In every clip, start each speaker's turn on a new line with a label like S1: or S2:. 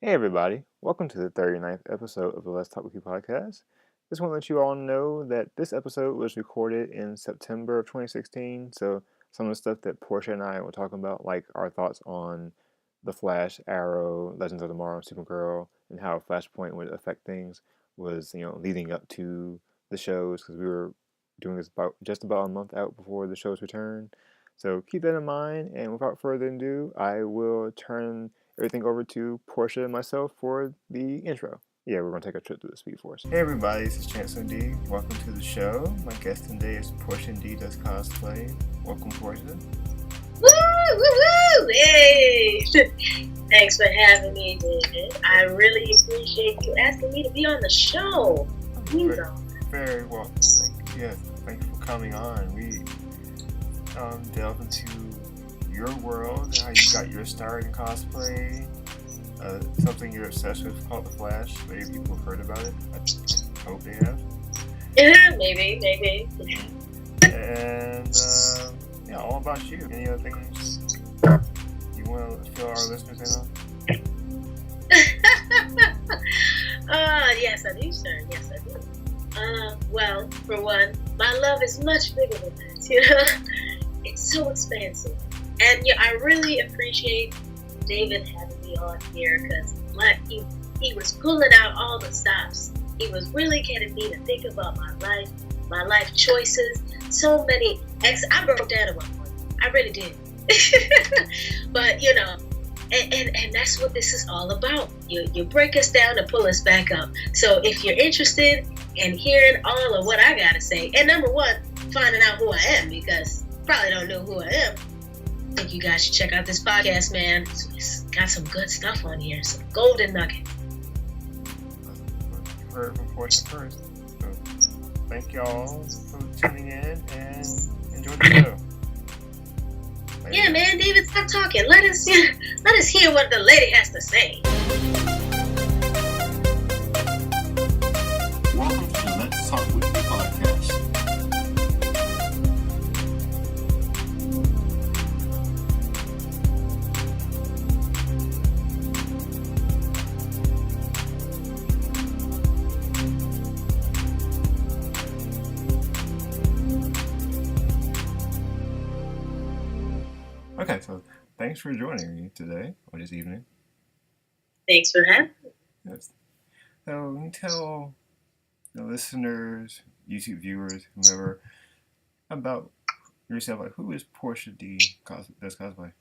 S1: Hey everybody, welcome to the 39th episode of the Let's Talk With You podcast. Just want to let you all know that this episode was recorded in September of 2016, so some of the stuff that Portia and I were talking about, like our thoughts on The Flash, Arrow, Legends of Tomorrow, Supergirl, and how Flashpoint would affect things, was, leading up to the shows, because we were doing this just about a month out before the show's return. So keep that in mind, and without further ado, I will turn everything over to Portia and myself for the intro. Yeah, we're going to take a trip through the Speed Force. Hey everybody, this is Chancellor D. Welcome to the show. My guest today is PortiaD Does Cosplay. Welcome, Portia.
S2: Woo, woo, woo! Hey! Thanks for having me, David. I really appreciate you asking me to be on the show.
S1: Very welcome. Thank you for coming on. We delve into your world, how you got your start in cosplay, something you're obsessed with called The Flash. Maybe people have heard about it. I hope they have.
S2: Yeah, maybe.
S1: And all about you. Any other things you want to fill our listeners in
S2: on? Yes, I do, sir. Yes, I do. Well, for one, my love is much bigger than that. It's so expansive. And I really appreciate David having me on here because he was pulling out all the stops. He was really getting me to think about my life choices. So many I broke down at one point. I really did. But and that's what this is all about. You break us down and pull us back up. So if you're interested in hearing all of what I gotta say, and number one, finding out who I am, because you probably don't know who I am, I think you guys should check out this podcast, man. It's got some good stuff on here, some golden nugget.
S1: You heard from Portia first. So thank y'all for tuning in and enjoy the show.
S2: Yeah, man, David, stop talking. Let us hear what the lady has to say.
S1: Welcome to the Let's Talk With You podcast. Okay, so thanks for joining me today or this evening.
S2: Thanks for having me.
S1: Yes. So you can tell the listeners, YouTube viewers, whomever, about yourself. Like, who is PortiaD Does Cosplay?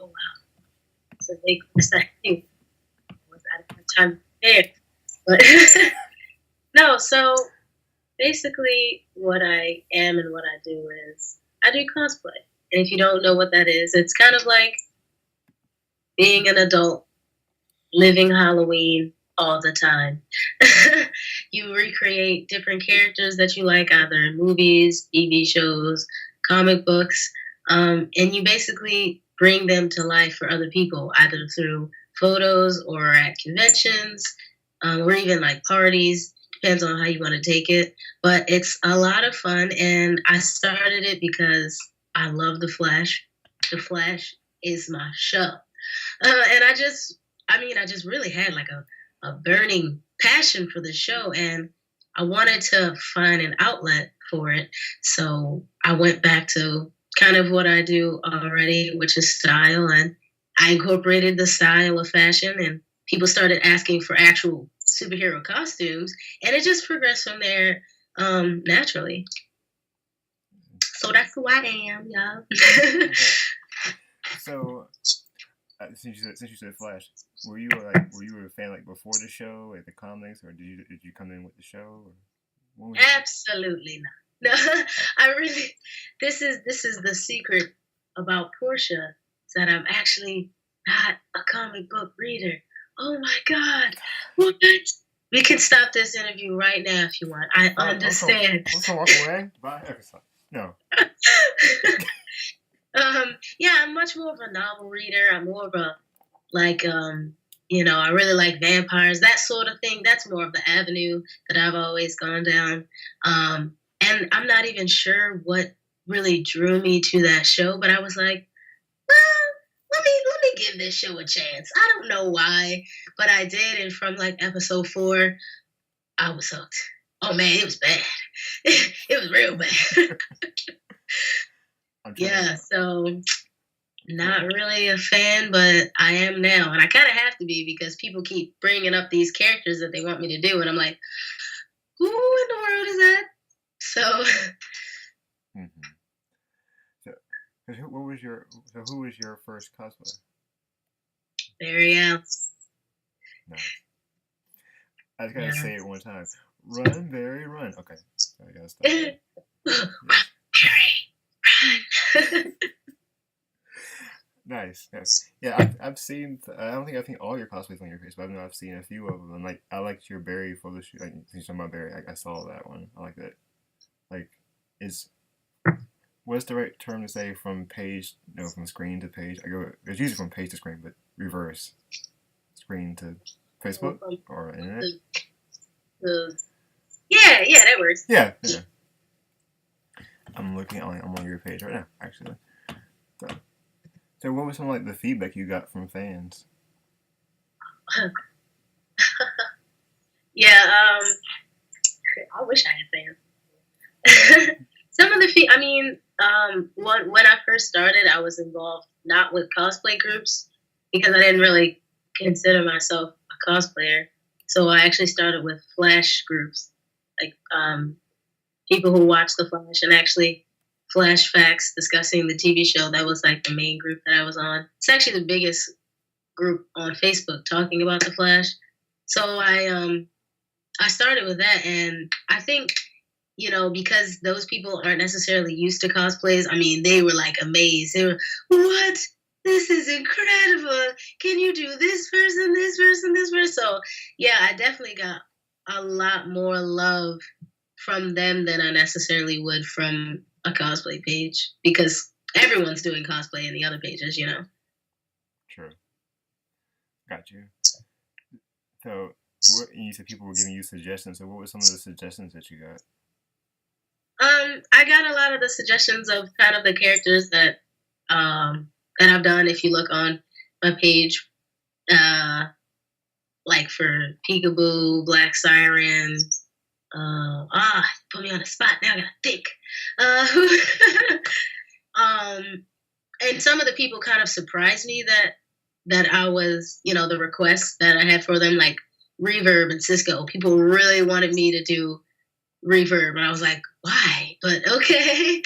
S2: Oh wow, it's a big question. Was out of time there, but no. So basically, what I am and what I do is I do cosplay. And if you don't know what that is, it's kind of like being an adult, living Halloween all the time. You recreate different characters that you like, either in movies, TV shows, comic books, and you basically bring them to life for other people, either through photos or at conventions, or even like parties. Depends on how you want to take it. But it's a lot of fun, and I started it because I love The Flash. The Flash is my show. And I just really had like a burning passion for the show, and I wanted to find an outlet for it. So I went back to kind of what I do already, which is style, and I incorporated the style of fashion, and people started asking for actual superhero costumes, and it just progressed from there naturally. So that's who I am, y'all.
S1: Okay. So, since you said Flash, were you a fan like before the show, like the comics, or did you come in with the show? Or
S2: Absolutely not. No, I really. This is the secret about Portia, is that I'm actually not a comic book reader. Oh my God! What? We can stop this interview right now if you want. I understand.
S1: Let's walk away. Bye. No.
S2: Yeah, I'm much more of a novel reader. I'm more of a I really like vampires, that sort of thing. That's more of the avenue that I've always gone down. And I'm not even sure what really drew me to that show, but I was like, well, let me give this show a chance. I don't know why, but I did. And from like episode 4, I was hooked. Oh man, it was bad. It was real bad. Yeah, so not really a fan, but I am now. And I kind of have to be because people keep bringing up these characters that they want me to do. And I'm like, who in the world is that? So.
S1: Mm-hmm. So who was your first cosplay?
S2: Barry.
S1: Nice. I just gotta say it one time. Run, Barry, run. Okay. I gotta stop.
S2: Barry, run.
S1: Nice. Yeah, I've seen. I don't think I've seen all your cosplays on your face, but I know I've seen a few of them. Like I liked your Barry photo shoot. Like you talking about Barry, I saw that one. I like that. Like, what's the right term to say from page? No, from screen to page. It's usually from page to screen, but reverse. Screen to Facebook or internet.
S2: Yeah, that works.
S1: Yeah. I'm on your page right now, actually. So what was some like the feedback you got from fans?
S2: Yeah, I wish I had fans. Some of the when I first started, I was involved not with cosplay groups because I didn't really consider myself a cosplayer. So I actually started with Flash groups, like people who watch the Flash and actually Flash Facts discussing the TV show. That was like the main group that I was on. It's actually the biggest group on Facebook talking about the Flash. So I started with that, and I think, because those people aren't necessarily used to cosplays, I mean, they were like amazed. They were, what? This is incredible. Can you do this person, this person, this person? So yeah, I definitely got a lot more love from them than I necessarily would from a cosplay page, because everyone's doing cosplay in the other pages,
S1: True. Got you. So, you said people were giving you suggestions. So, what were some of the suggestions that you got?
S2: I got a lot of the suggestions of kind of the characters that I've done. If you look on my page, like for Peekaboo, Black Siren. Put me on the spot. Now I gotta think. And some of the people kind of surprised me that I was, the requests that I had for them, like Reverb and Cisco. People really wanted me to do Reverb, and I was like, why? But okay,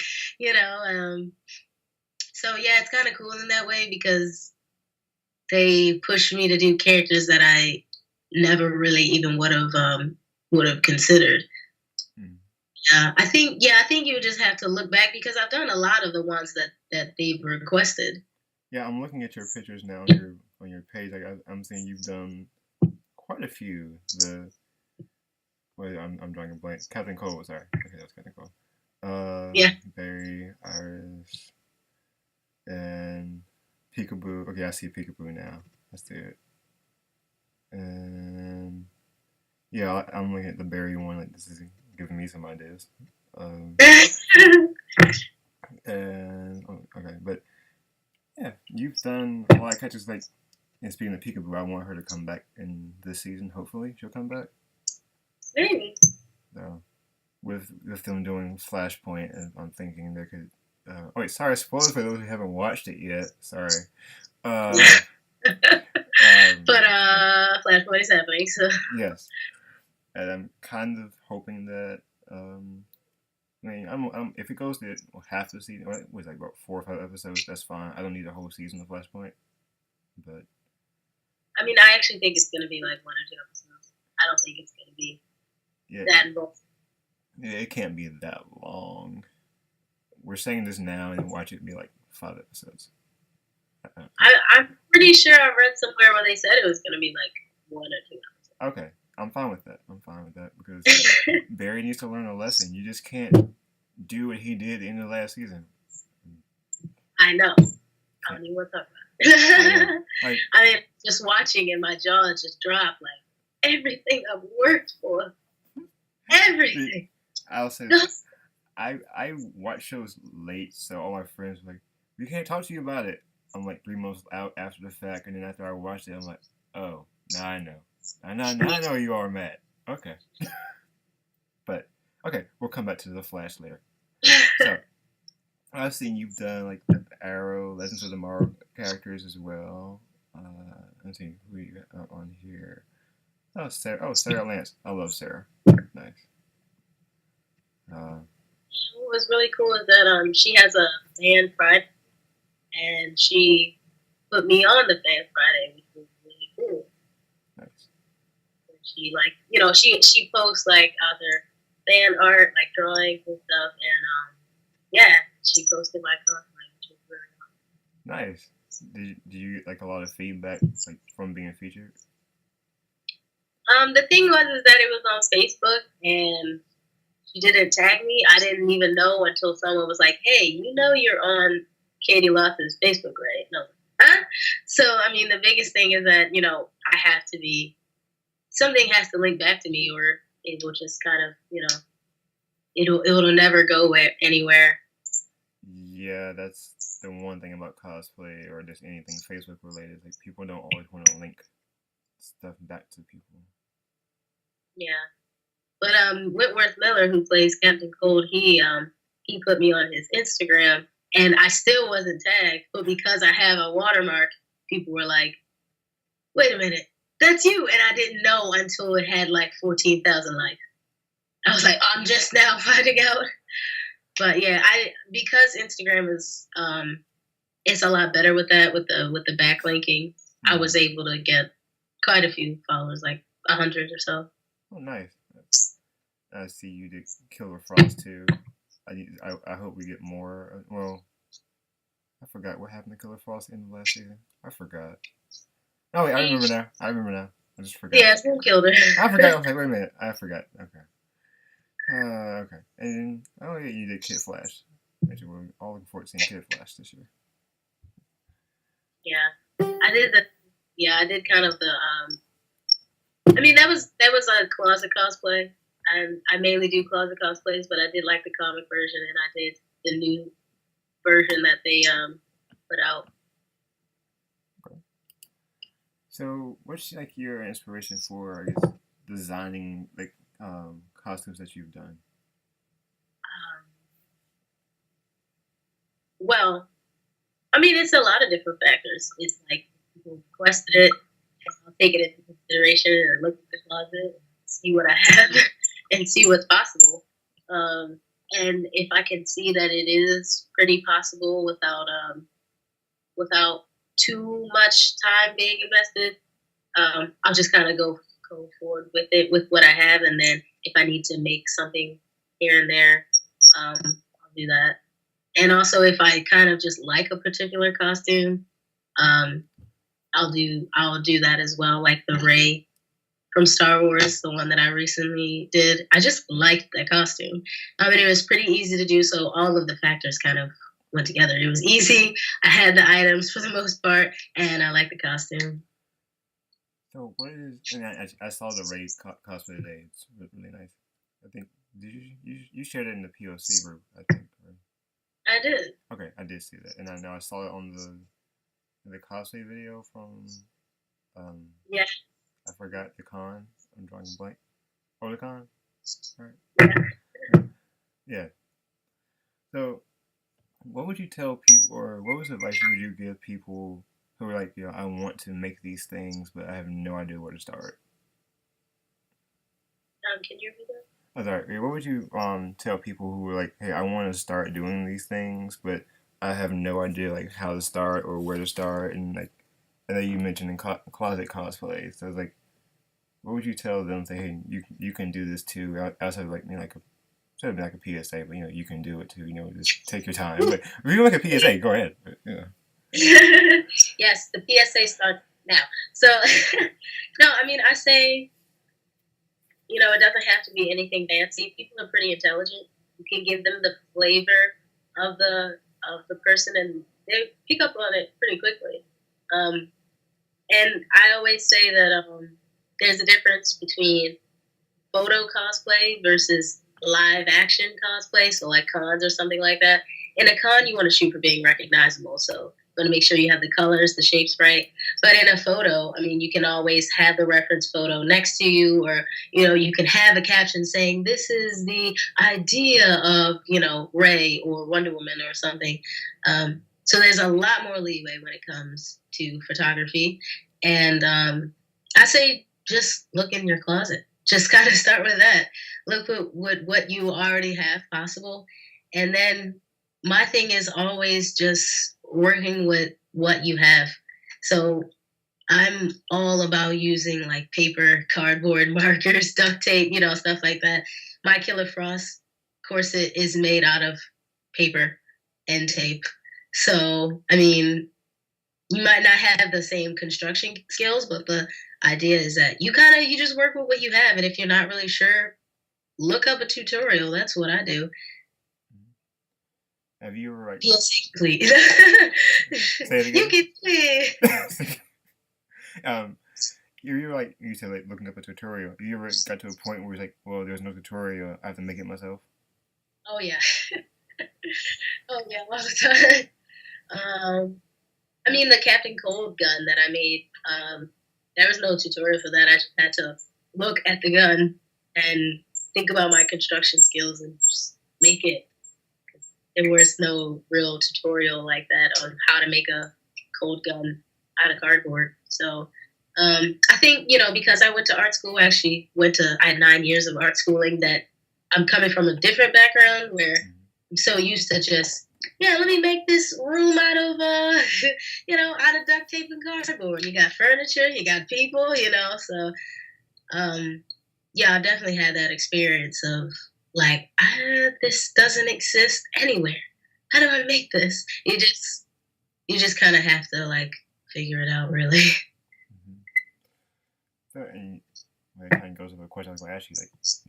S2: So yeah, it's kind of cool in that way because they pushed me to do characters that I never really even would have considered. I think you just have to look back because I've done a lot of the ones that they've requested.
S1: Yeah, I'm looking at your pictures now on your page. Like I'm seeing you've done quite a few. I'm drawing a blank. Captain Cole, sorry. Okay, that's Captain Cole.
S2: Yeah.
S1: Barry, Iris, and Peekaboo. Okay, I see Peekaboo now. Let's do it. And yeah, I'm looking at the Barry one. Like this is giving me some ideas. Okay, but yeah, you've done a lot of catches. Like, and speaking of Peekaboo, I want her to come back in this season. Hopefully, she'll come back.
S2: Maybe.
S1: So, with them doing Flashpoint, and I'm thinking they could. Wait, sorry, spoilers for those who haven't watched it yet. Sorry.
S2: But Flashpoint is happening, so.
S1: Yes, and I'm kind of hoping that. I mean, I'm if it goes to half the season, it was like about 4 or 5 episodes. That's fine. I don't need a whole season of Flashpoint. But
S2: I mean, I actually think it's gonna be like 1 or 2 episodes. I don't think it's gonna be that involved.
S1: Yeah, it can't be that long. We're saying this now, and watch it be like 5 episodes.
S2: I'm pretty sure I read somewhere where they said it was gonna be like 1 or 2 episodes.
S1: Okay. I'm fine with that because Barry needs to learn a lesson. You just can't do what he did in the last season.
S2: I know. I don't even want to talk about it. I mean, just watching and my jaw just dropped. Like, everything I've worked for. Everything.
S1: I'll say I watch shows late, so all my friends are like, we can't talk to you about it. I'm like 3 months out after the fact, and then after I watched it, I'm like, oh, now I know. Now I know you are mad. Okay. But, okay, we'll come back to the Flash later. So, I've seen you've done like the Arrow, Legends of Tomorrow characters as well. Let's see who you got on here. Oh, Sarah. Oh, Sarah Lance. I love Sarah. Nice.
S2: What was really cool is that she has a fan Friday, and she put me on the fan Friday, which was really cool.
S1: Nice.
S2: She she posts like other fan art, like drawings and stuff, and yeah, she posted my cosplay, which was really
S1: nice. Did you get like a lot of feedback like from being featured?
S2: The thing was is that it was on Facebook, and she didn't tag me. I didn't even know until someone was like, "Hey, you're on Katie Loth's Facebook, right?" No. Huh? So I mean, the biggest thing is that I have to be something has to link back to me, or it will just kind of it'll never go anywhere.
S1: Yeah, that's the one thing about cosplay or just anything Facebook related. Like people don't always want to link stuff back to people.
S2: Yeah, but Whitworth Miller, who plays Captain Cold, he put me on his Instagram, and I still wasn't tagged. But because I have a watermark, people were like, "Wait a minute, that's you!" And I didn't know until it had like 14,000 likes. I was like, I'm just now finding out. But yeah, because Instagram is it's a lot better with that with the backlinking. I was able to get quite a few followers, like 100 or so.
S1: Oh, nice. I see you did Killer Frost too. I hope we get more. Well, I forgot what happened to Killer Frost in the last season. I forgot. Oh wait, I remember now. I just forgot.
S2: Yeah, someone killed her.
S1: I forgot. I was like, wait a minute. I forgot. Okay. Okay. And oh yeah, you did Kid Flash. Actually, we're all looking forward to seeing Kid Flash this year.
S2: Yeah, I did kind of the. I mean, that was a closet cosplay, and I mainly do closet cosplays, but I did like the comic version, and I did the new version that they put out.
S1: Okay. So, what's like your inspiration for, I guess, designing like costumes that you've done?
S2: Well, I mean, it's a lot of different factors. It's like people requested it, and I'll take it into consideration and look at the closet, see what I have, and see what's possible. And if I can see that it is pretty possible without too much time being invested, I'll just kind of go forward with it with what I have, and then if I need to make something here and there, I'll do that. And also, if I kind of just like a particular costume, I'll do that as well. Like the Rey from Star Wars, the one that I recently did. I just liked that costume. I mean, it was pretty easy to do, so all of the factors kind of went together. It was easy. I had the items for the most part, and I liked the costume.
S1: So, what is? And I saw the Rey cosplay today. It's really nice. I think did you shared it in the POC group? I think. Right?
S2: I did.
S1: Okay, I did see that, and I know I saw it on the cosplay video from.
S2: Yeah.
S1: I forgot the con. I'm drawing a blank. Oh, the con. All right. Yeah. So, what would you tell people, or what was advice would you give people who are like, I want to make these things, but I have no idea where to start?
S2: Can you repeat that?
S1: Oh, sorry. What would you tell people who are like, hey, I want to start doing these things, but I have no idea like how to start or where to start, and like I know you mentioned in closet cosplay, so it's like, what would you tell them? Say, hey, you can do this too. Outside of like like a sort of like a PSA, but you can do it too. Just take your time. But if you like a PSA, go ahead. But, yeah.
S2: Yes, the PSA starts now. So, no, I mean, I say, it doesn't have to be anything fancy. People are pretty intelligent. You can give them the flavor of the person, and they pick up on it pretty quickly. And I always say that there's a difference between photo cosplay versus live action cosplay. So like cons or something like that. In a con, you want to shoot for being recognizable. So want to make sure you have the colors, the shapes right. But in a photo, I mean, you can always have the reference photo next to you, or, you can have a caption saying, this is the idea of, Ray or Wonder Woman or something. So there's a lot more leeway when it comes to photography. And I say just look in your closet. Just kind of start with that. Look at what you already have possible. And then my thing is always just working with what you have. So I'm all about using like paper, cardboard, markers, duct tape, stuff like that. My Killer Frost corset is made out of paper and tape. So, I mean, you might not have the same construction skills, but the idea is that you just work with what you have. And if you're not really sure, look up a tutorial. That's what I do.
S1: Have you ever
S2: please?
S1: Say it again.
S2: You can say.
S1: You said like looking up a tutorial. You ever got to a point where it's like, well, there's no tutorial, I have to make it myself?
S2: Oh yeah. Oh yeah, all the time. I mean, the Captain Cold gun that I made, there was no tutorial for that. I just had to look at the gun and think about my construction skills and just make it. There was no real tutorial like that on how to make a cold gun out of cardboard. So I think, because I went to art school, I had 9 years of art schooling, that I'm coming from a different background where I'm so used to just, let me make this room out of, out of duct tape and cardboard. You got furniture, you got people, so, I definitely had that experience of like, this doesn't exist anywhere. How do I make this? You just kind of have to like figure it out, really.
S1: And it kind of goes with a question I was going to ask you,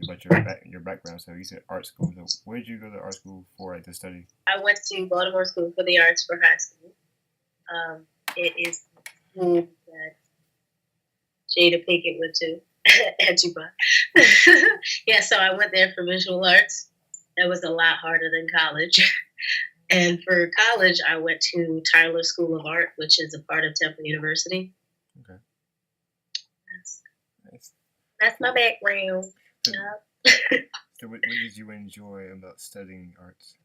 S1: like about your background. So you said art school. So where did you go to art school for, to study?
S2: I went to Baltimore School for the Arts for high school. It is school that Jada Pinkett went to at Tupac. So I went there for visual arts. That was a lot harder than college. And for college, I went to Tyler School of Art, which is a part of Temple University.
S1: Okay.
S2: That's my background.
S1: So what did you enjoy about studying arts?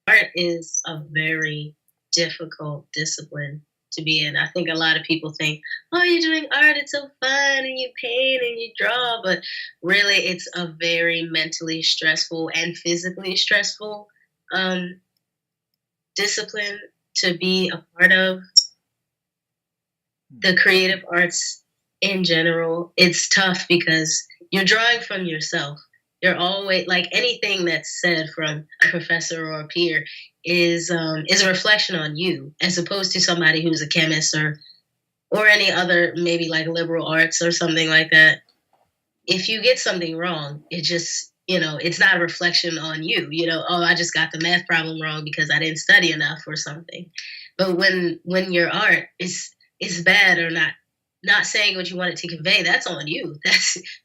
S2: Art is a very difficult discipline to be in. I think a lot of people think, oh, you're doing art, it's so fun, and you paint and you draw, but really it's a very mentally stressful and physically stressful discipline to be a part of. The creative arts in general, it's tough because you're drawing from yourself. You're always, like, anything that's said from a professor or a peer is a reflection on you, as opposed to somebody who's a chemist or any other, maybe like liberal arts or something like that. If you get something wrong, it just, it's not a reflection on you. Oh, I just got the math problem wrong because I didn't study enough or something. But when your art is bad or not saying what you wanted to convey, that's on you.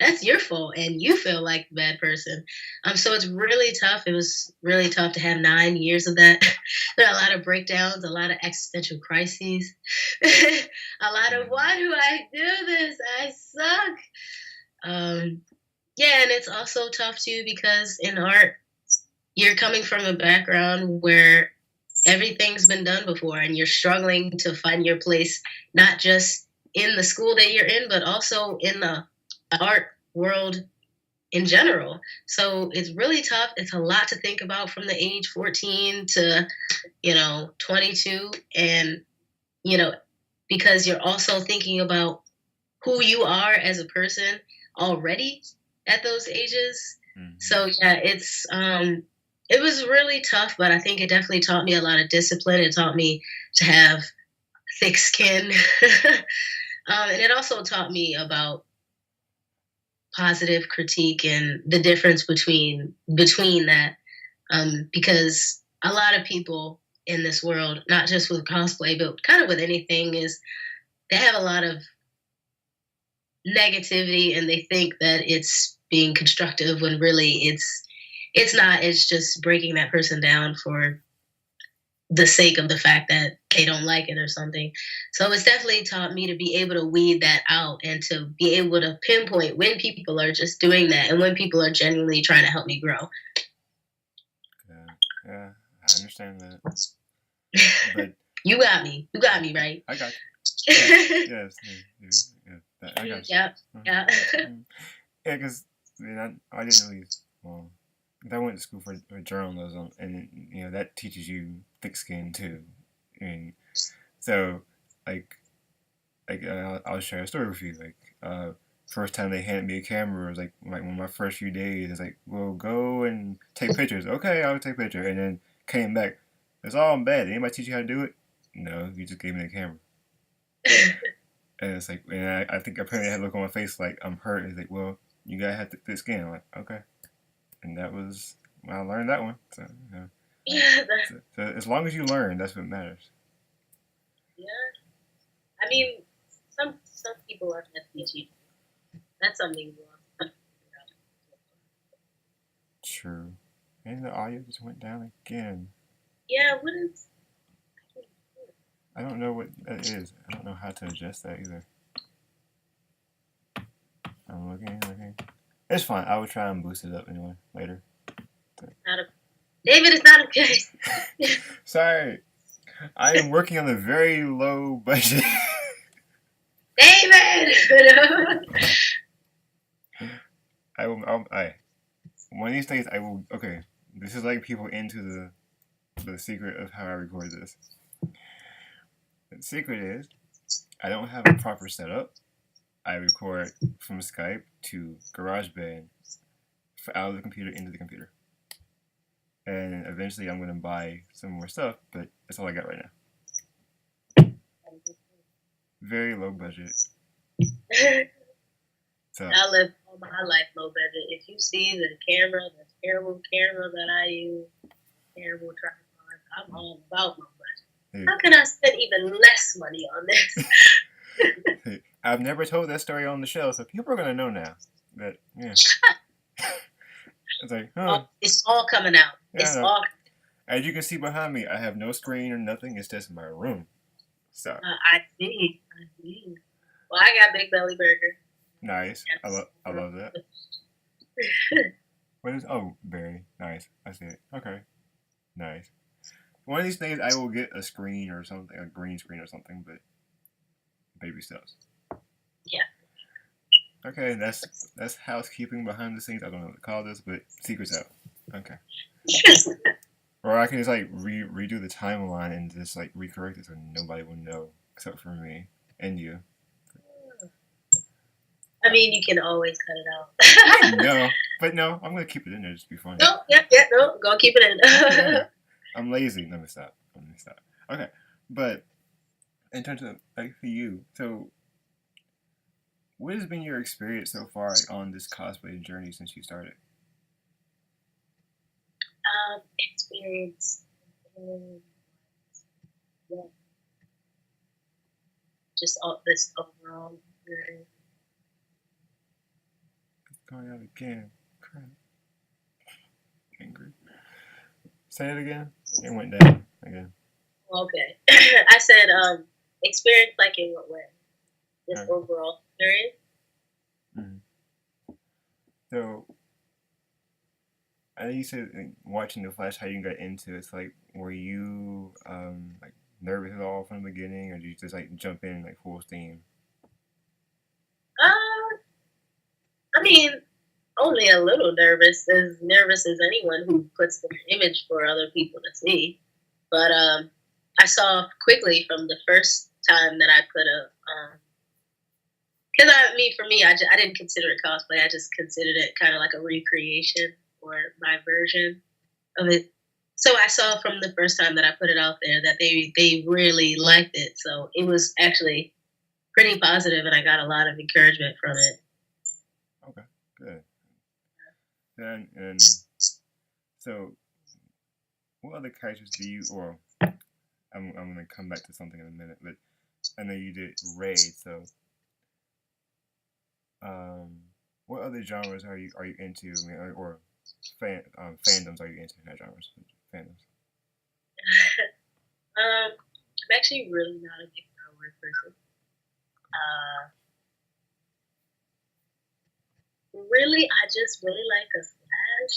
S2: That's your fault, and you feel like the bad person. So it's really tough. It was really tough to have 9 years of that. There are a lot of breakdowns, a lot of existential crises, a lot of, why do I do this? I suck. And it's also tough too because in art, you're coming from a background where everything's been done before and you're struggling to find your place, not just in the school that you're in, but also in the art world in general. So it's really tough. It's a lot to think about from the age 14 to, 22. And, because you're also thinking about who you are as a person already at those ages. Mm-hmm. So it's, it was really tough, but I think it definitely taught me a lot of discipline. It taught me to have thick skin. And it also taught me about positive critique and the difference between that. Because a lot of people in this world, not just with cosplay, but kind of with anything, is they have a lot of negativity and they think that it's being constructive when really it's not. It's just breaking that person down for the sake of the fact that they don't like it or something. So it's definitely taught me to be able to weed that out and to be able to pinpoint when people are just doing that and when people are genuinely trying to help me grow.
S1: Yeah, I understand that. But
S2: you got me, right?
S1: I got you. Yes, I got you.
S2: Yeah.
S1: Yeah, because I didn't really. Well, I went to school for journalism, and that teaches you thick skin too. And so, like I'll share a story with you. First time they handed me a camera, it was like one of my first few days. It's like, well, go and take pictures. Okay, I'll take a picture, and then came back. It's all bad. Did anybody teach you how to do it? No, you just gave me the camera. And it's like, and I think apparently I had a look on my face like I'm hurt. It's like, well, you gotta have thick skin. I'm like, okay, and that was I learned that one. So, so as long as you learn, that's what matters.
S2: Yeah, I mean, some people are meant to be cheap. That's something wrong.
S1: True. And the audio just went down again.
S2: Yeah, what is?
S1: I don't know what that is. I don't know how to adjust that either. I'm looking. It's fine. I will try and boost it up anyway later.
S2: David, it's not okay.
S1: Sorry. I am working on a very low budget.
S2: David!
S1: One of these days I will. Okay, this is like people into the secret of how I record this. The secret is I don't have a proper setup. I record from Skype to GarageBand, out of the computer into the computer, and eventually I'm gonna buy some more stuff. But that's all I got right now. Very low budget.
S2: So I live all my life low budget. If you see the terrible camera that I use, terrible tripod, I'm all about my budget. How can I spend even less money on this?
S1: I've never told that story on the show, so people are gonna know now. That it's like,
S2: it's all coming out. Yeah, it's all.
S1: As you can see behind me, I have no screen or nothing. It's just my room. So
S2: I see. Well, I got Big Belly Burger.
S1: Nice. I love that. What is? Oh, Barry. Nice. I see it. Okay. Nice. One of these days, I will get a screen or something, a green screen or something, but baby steps.
S2: Yeah.
S1: Okay, that's housekeeping behind the scenes. I don't know what to call this, but secrets out. Okay. Or I can just like redo the timeline and just like recorrect it so nobody will know except for me and you.
S2: I mean, you can always cut it
S1: out. No, I'm gonna keep it in there just to be funny.
S2: No, go keep it in.
S1: I'm lazy. Let me stop. Okay, but in terms of like for you, so what has been your experience so far on this cosplay journey since you started?
S2: Experience. Just all this overall experience.
S1: Going out again. Crap. Angry. Say it again. It went down again.
S2: Okay. I said experience like in what way? This overall experience.
S1: Mm-hmm. So I know you said watching The Flash, how you got into it. It's like, were you like nervous at all from the beginning, or did you just like jump in like full steam?
S2: I mean, only a little nervous, as nervous as anyone who puts their image for other people to see. But I saw quickly from the first time that I put because for me, I didn't consider it cosplay. I just considered it kind of like a recreation or my version of it. So I saw from the first time that I put it out there that they really liked it. So it was actually pretty positive, and I got a lot of encouragement from it.
S1: Okay, good. And so, what other characters do you? Or I'm gonna come back to something in a minute, but I know you did Raid. So, what other genres are you into? I mean, fandoms are you into? Not genres, fandoms.
S2: I'm actually really not a big Star Wars person. Really, I just really like the Flash.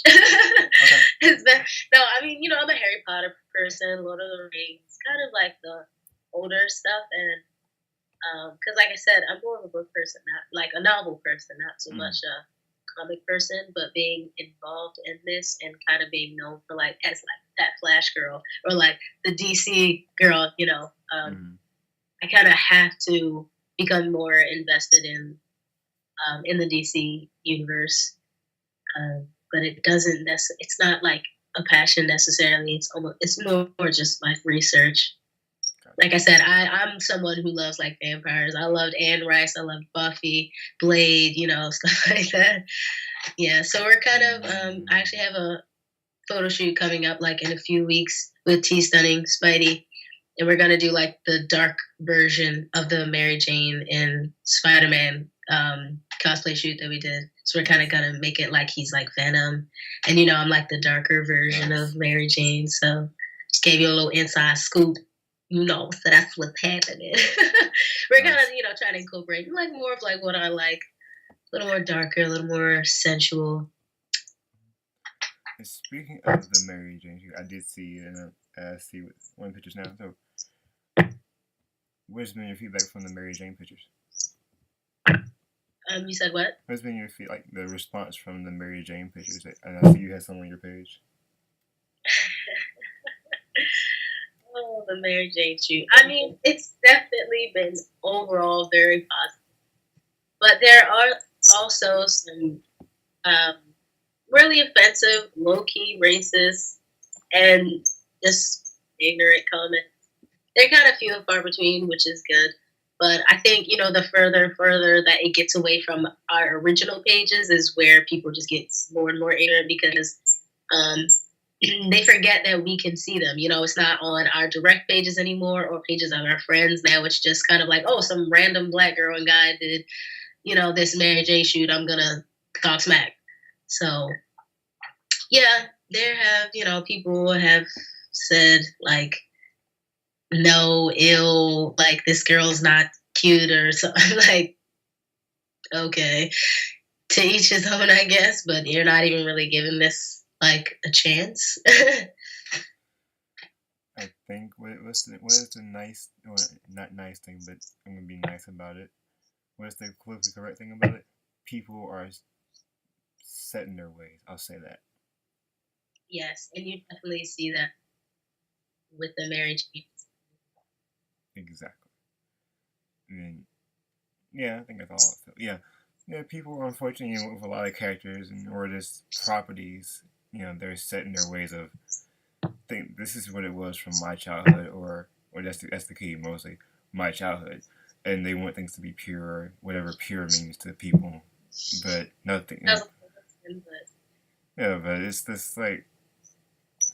S1: Okay.
S2: No, I mean, I'm a Harry Potter person, Lord of the Rings, kind of like the older stuff, and because, like I said, I'm more of a book person, not like a novel person, not so much a comic person, but being involved in this and kind of being known for like as like that Flash girl or like the DC girl, I kind of have to become more invested in the DC universe. But it doesn't it's not like a passion necessarily. It's more just like research. Like I said, I'm someone who loves like vampires. I loved Anne Rice. I loved Buffy, Blade, stuff like that. Yeah, so we're kind of. I actually have a photo shoot coming up like in a few weeks with T Stunning Speedy, and we're gonna do like the dark version of the Mary Jane and Spider-Man cosplay shoot that we did. So we're kind of gonna make it like he's like Venom, and I'm like the darker version of Mary Jane. So just gave you a little inside scoop. So that's what's happening. We're kind of trying to incorporate like more of like what I like, a little more darker, a little more sensual.
S1: And speaking of the Mary Jane, I did see see one of the pictures now. So, what's been your feedback from the Mary Jane pictures?
S2: You said what?
S1: What's been your like the response from the Mary Jane pictures? And I see you had some on your page.
S2: Oh, the Mary Jane shoot. I mean, it's definitely been overall very positive. But there are also some really offensive, low-key racist, and just ignorant comments. They're kind of few and far between, which is good. But I think, the further and further that it gets away from our original pages is where people just get more and more ignorant because they forget that we can see them. It's not on our direct pages anymore or pages of our friends. Now it's just kind of like, oh, some random black girl and guy did, this Mary J shoot. I'm going to talk smack. So, yeah, there have, people have said, like, no, ill, like, this girl's not cute or something. Like, okay, to each his own, I guess, but you're not even really giving this, like, a chance.
S1: I think what is the nice, well, not nice thing, but I'm gonna be nice about it. What is the politically correct thing about it? People are set in their ways. I'll say that.
S2: Yes, and you definitely see that with the marriage.
S1: Exactly. And yeah, I think that's all. Yeah, people unfortunately with a lot of characters or just properties, they're set in their ways of think this is what it was from my childhood, or that's the key mostly my childhood, and they want things to be pure, whatever pure means to people, but nothing. Yeah, but it's this like,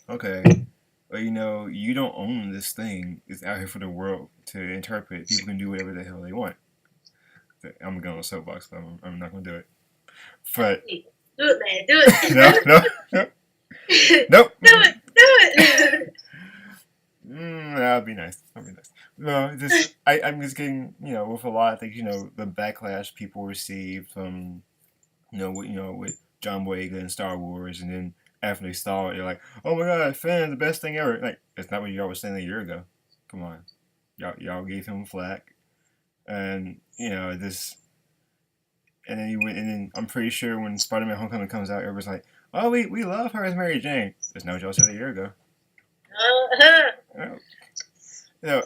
S1: okay, well, you don't own this thing. It's out here for the world to interpret. People can do whatever the hell they want. I'm gonna go on a soapbox, but I'm not gonna do it. But
S2: do it, man, do it.
S1: no, nope.
S2: Do it.
S1: That'd be nice. That'd be nice. No, I'm just getting, with a lot of things, the backlash people received from, with John Boyega and Star Wars, and then after they saw it, they're like, "Oh my God, fans, the best thing ever!" Like, that's not what y'all was saying a year ago. Come on, y'all gave him flack, and this, and then and then I'm pretty sure when Spider-Man: Homecoming comes out, everybody's like, "Oh, we love her as Mary Jane." That's not what y'all said a year ago.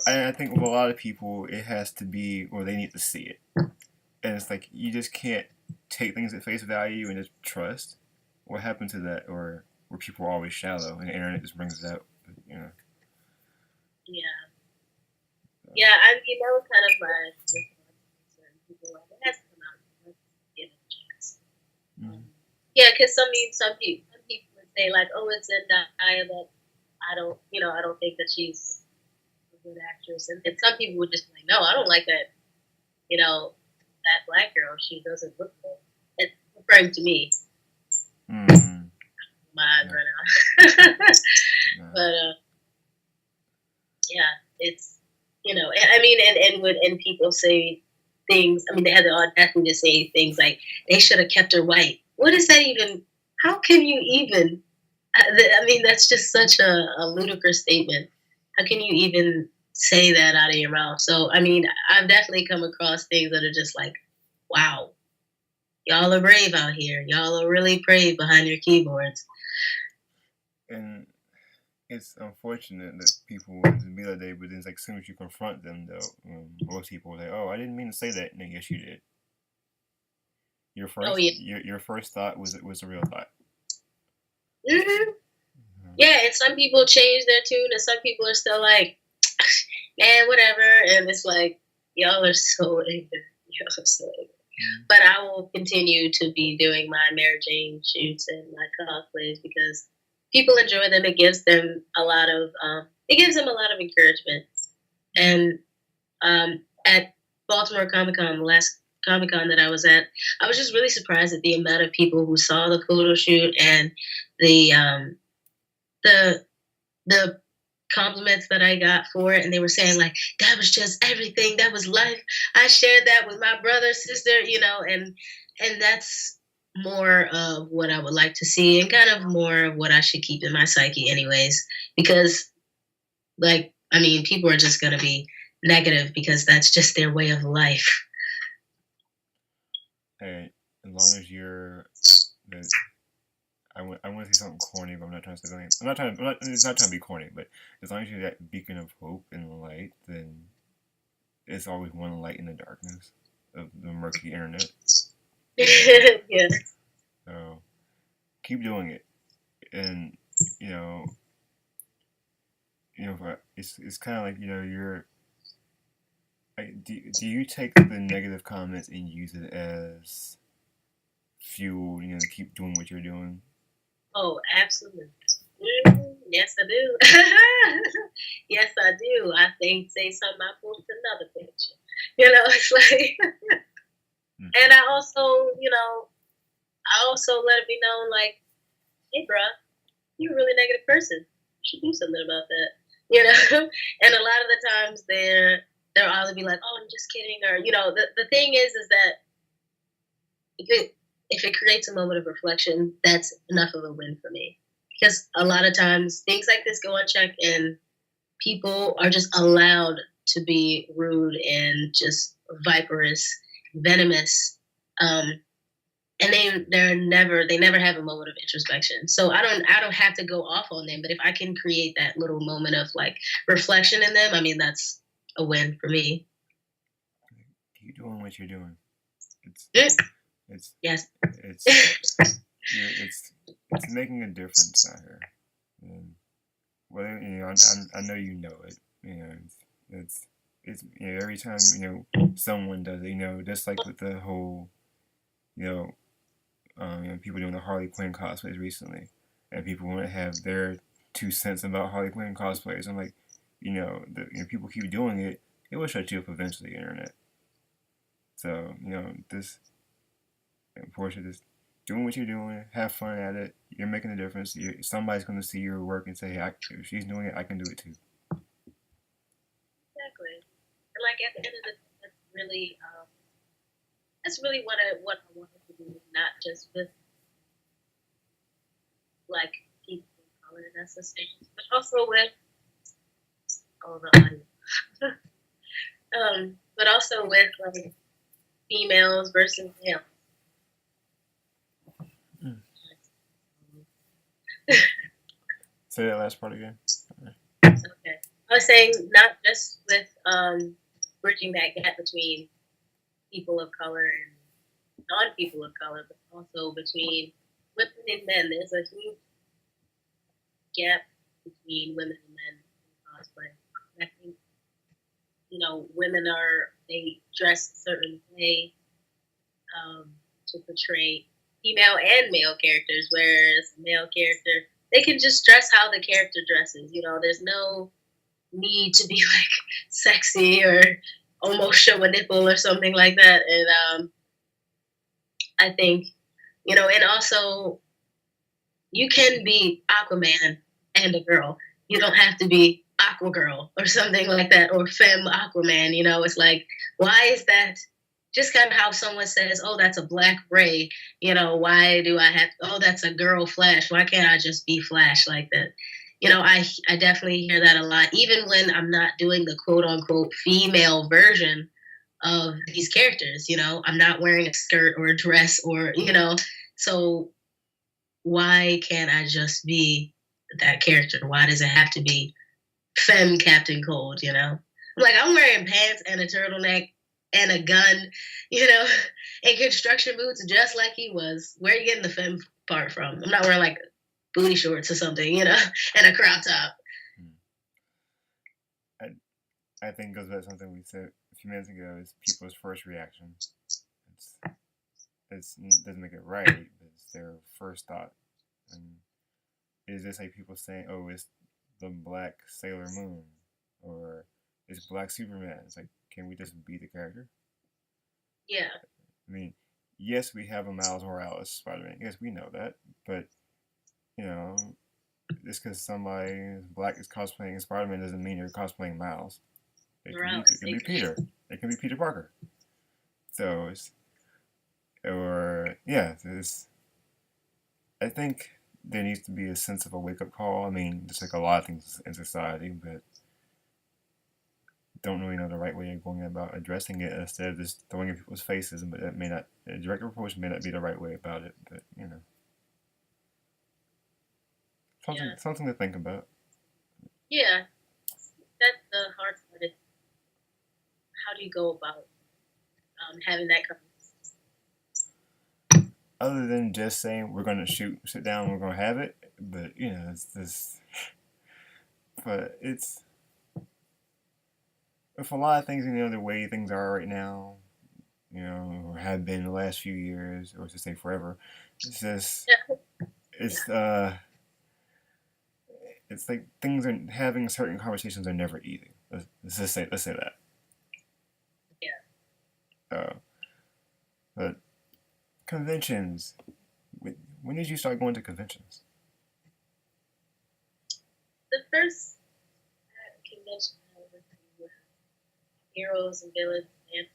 S1: I think with a lot of people, it has to be, or they need to see it. And it's like, you just can't take things at face value and just trust. What happened to that? Or where people are always shallow and the internet just brings it out,
S2: Yeah. Yeah, I mean, that was kind of my people like, it has to come out. Give it a chance. Yeah, because some people would say like, "Oh, it's Zendaya," but I don't think that she's a good actress, and some people would just be like, "No, I don't like that." That black girl, she doesn't look good. It's referring to me. My eyes right now, but yeah, it's, I mean, and people say things. I mean, they had the audacity to say things like they should have kept her white. What is that even? How can you even? I mean, that's just such a ludicrous statement. How can you even say that out of your mouth? So, I mean, I've definitely come across things that are just like, wow, y'all are brave out here. Y'all are really brave behind your keyboards.
S1: And it's unfortunate that people want to be that day, but then it's like as soon as you confront them, though, most people are like, "Oh, I didn't mean to say that." And then, yes, you did. Your
S2: Oh
S1: first
S2: yeah.
S1: your first thought was a real thought.
S2: Hmm. Yeah, and some people change their tune, and some people are still like, man, whatever. And it's like, y'all are so ignorant. Y'all are so ignorant. But I will continue to be doing my Mary Jane shoots and my cosplays because people enjoy them. It gives them a lot of encouragement. And at Baltimore Comic Con, the last Comic Con that I was at, I was just really surprised at the amount of people who saw the photo shoot and the the the compliments that I got for it, and they were saying like that was just everything, that was life. I shared that with my brother, sister, and that's more of what I would like to see, and kind of more of what I should keep in my psyche, anyways. Because, like, I mean, people are just gonna be negative because that's just their way of life.
S1: Hey, as long as you're the I want to say something corny, but I'm not trying to say something. I'm not trying. It's not trying to be corny, but as long as you're that beacon of hope and light, then it's always one light in the darkness of the murky internet.
S2: Yeah.
S1: So keep doing it, and you know, it's kind of like you're. Do you take the negative comments and use it as fuel, to keep doing what you're doing?
S2: Oh, absolutely. Yes, I do. Yes, I do. I think say something, I post another picture. It's like, and I also let it be known, like, hey, bruh, you're a really negative person. You should do something about that. And a lot of the times they'll either be like, oh, I'm just kidding, or the thing is that if it creates a moment of reflection, that's enough of a win for me. Because a lot of times things like this go unchecked, and people are just allowed to be rude and just viperous, venomous, um, and they never have a moment of introspection. So I don't have to go off on them, but if I can create that little moment of like reflection in them, I mean that's a win for me.
S1: Keep doing what you're doing. It's
S2: Yes.
S1: it's
S2: Yes.
S1: it's it's making a difference out here. And whether I know you know it. It's every time someone does it. Just like with the whole you know people doing the Harley Quinn cosplays recently, and people want to have their 2 cents about Harley Quinn cosplays. I'm like, people keep doing it. It will shut you up eventually, internet. So this Portia, just doing what you're doing, have fun at it. You're making a difference. Somebody's going to see your work and say, "Hey, if she's doing it, I can do it too."
S2: Exactly. And like at the end of the day, that's really what I wanted to do, not just with like people of color necessarily, but also with all the audio. But also with like females versus males.
S1: Mm. Say that last part again.
S2: Okay. I was saying not just with bridging that gap between people of color and non-people of color, but also between women and men. There's a huge gap between women and men in cosplay. I think women they dress a certain way to portray female and male characters, whereas male character they can just dress how the character dresses. There's no need to be like sexy or almost show a nipple or something like that. And I think and also you can be Aquaman and a girl. You don't have to be Aqua Girl or something like that, or Femme Aquaman. It's like, why is that? Just kind of how someone says, "Oh, that's a Black Ray." Why do I have? Oh, that's a girl Flash. Why can't I just be Flash like that? I definitely hear that a lot, even when I'm not doing the quote unquote female version of these characters. I'm not wearing a skirt or a dress so why can't I just be that character? Why does it have to be Femme Captain Cold? Like, I'm wearing pants and a turtleneck and a gun, and construction boots just like he was. Where are you getting the Femme part from? I'm not wearing like booty shorts or something, and a crop top.
S1: I think it goes back to something we said a few minutes ago, is people's first reaction. It doesn't make it right, but it's their first thought. And is this like people saying, oh, it's the Black Sailor Moon, or it's Black Superman? It's like, can we just be the character?
S2: Yeah.
S1: I mean, yes, we have a Miles Morales Spider-Man. Yes, we know that, but just because somebody Black is cosplaying Spider-Man doesn't mean you're cosplaying Miles. It can be Peter. It can be Peter Parker. So I think there needs to be a sense of a wake-up call. I mean, just like a lot of things in society, but don't really know the right way of going about addressing it, instead of just throwing in people's faces. But that may not, a direct approach may not be the right way about it. But something to think about.
S2: Yeah, that's the hard part. How do you go about having that conversation?
S1: Other than just saying we're going to sit down, we're going to have it, but it's this. But it's with a lot of things, the way things are right now, or have been the last few years, or to say forever. It's just it's it's like things are having certain conversations are never easy. Let's say that.
S2: Yeah.
S1: But conventions. When did you start going to conventions?
S2: The first convention I went to, heroes and villains, and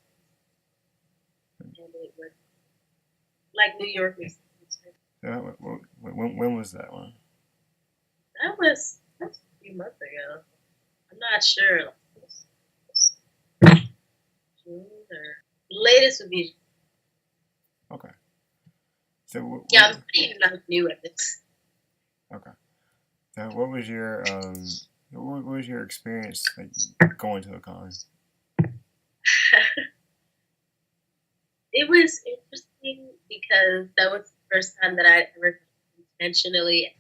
S2: it was like New York.
S1: When was that one?
S2: That was a few months ago. I'm not sure. June or latest would be.
S1: Okay. So
S2: I'm pretty new at this.
S1: Okay. So what was your experience like going to a con?
S2: It was interesting because that was the first time that I ever intentionally.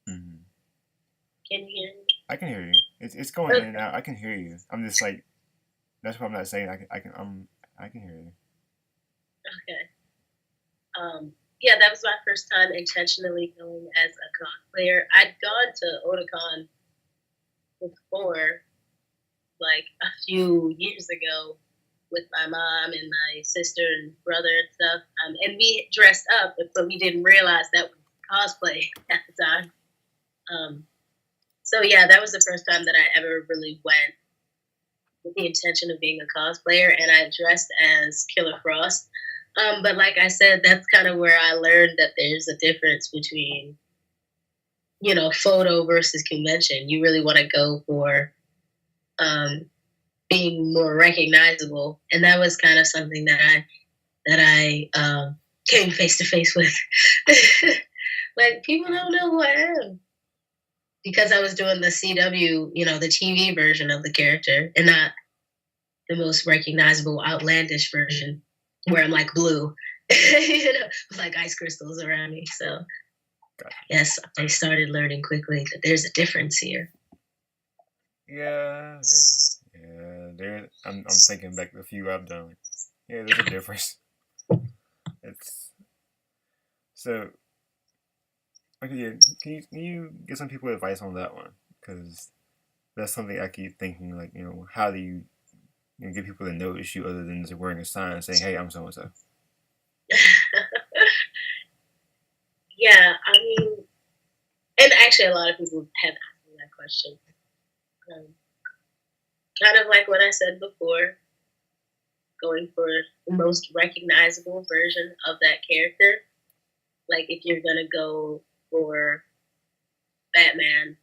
S1: Mm-hmm.
S2: Can you hear me?
S1: I can hear you. It's going in and out. I can hear you. I'm just like, that's what I'm not saying. I can hear you.
S2: Okay. Yeah, that was my first time intentionally going as a cosplayer. I'd gone to Otakon before, like a few years ago, with my mom and my sister and brother and stuff. And we dressed up, but we didn't realize that was cosplay at the time. So yeah, that was the first time that I ever really went with the intention of being a cosplayer, and I dressed as Killer Frost. But like I said, that's kind of where I learned that there's a difference between, photo versus convention. You really want to go for being more recognizable, and that was kind of something that I came face to face with. Like, people don't know who I am because I was doing the CW, the TV version of the character, and not the most recognizable outlandish version where I'm like blue, with like ice crystals around me. So yes, I started learning quickly that there's a difference here.
S1: Yeah. There. I'm thinking back to a few I've done. Yeah, there's a difference. It's so. Okay, yeah. Can you give some people advice on that one? Because that's something I keep thinking. Like, how do you get people to notice you other than just wearing a sign saying, "Hey, I'm so and so."
S2: Yeah, I mean, and actually, a lot of people have asked question. Um, kind of like what I said before, going for the most recognizable version of that character. Like if you're gonna go for Batman,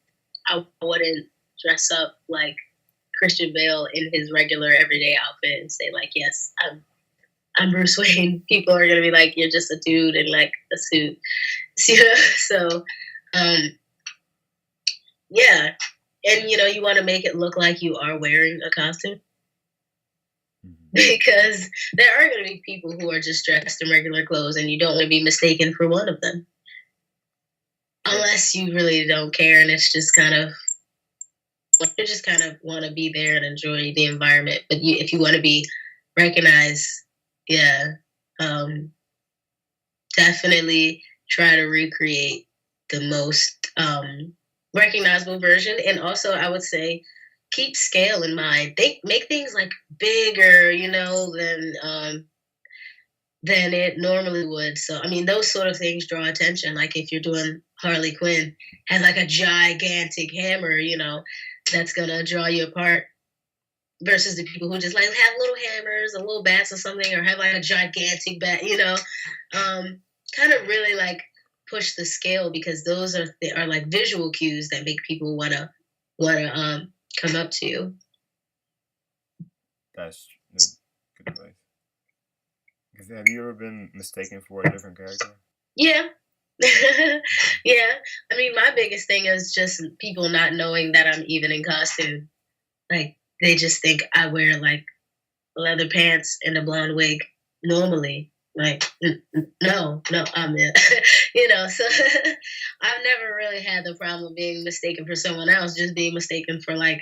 S2: I wouldn't dress up like Christian Bale in his regular everyday outfit and say like, yes, I'm Bruce Wayne. People are gonna be like, you're just a dude in like a suit. So um, yeah, and you want to make it look like you are wearing a costume. Because there are going to be people who are just dressed in regular clothes and you don't want to be mistaken for one of them. Unless you really don't care and it's just kind of, you just kind of want to be there and enjoy the environment. But if you want to be recognized, definitely try to recreate the most recognizable version. And also, I would say, keep scale in mind. Make things like bigger, than it normally would. So, I mean, those sort of things draw attention. Like if you're doing Harley Quinn, has like a gigantic hammer, that's gonna draw you apart. Versus the people who just like have little hammers or little bats or something, or have like a gigantic bat, kind of really like push the scale, because those are like visual cues that make people wanna come up to you.
S1: That's good advice. Because have you ever been mistaken for a different character?
S2: Yeah. Yeah. I mean, my biggest thing is just people not knowing that I'm even in costume. Like, they just think I wear like leather pants and a blonde wig normally. Like, no, I'm in. So I've never really had the problem being mistaken for someone else, just being mistaken for like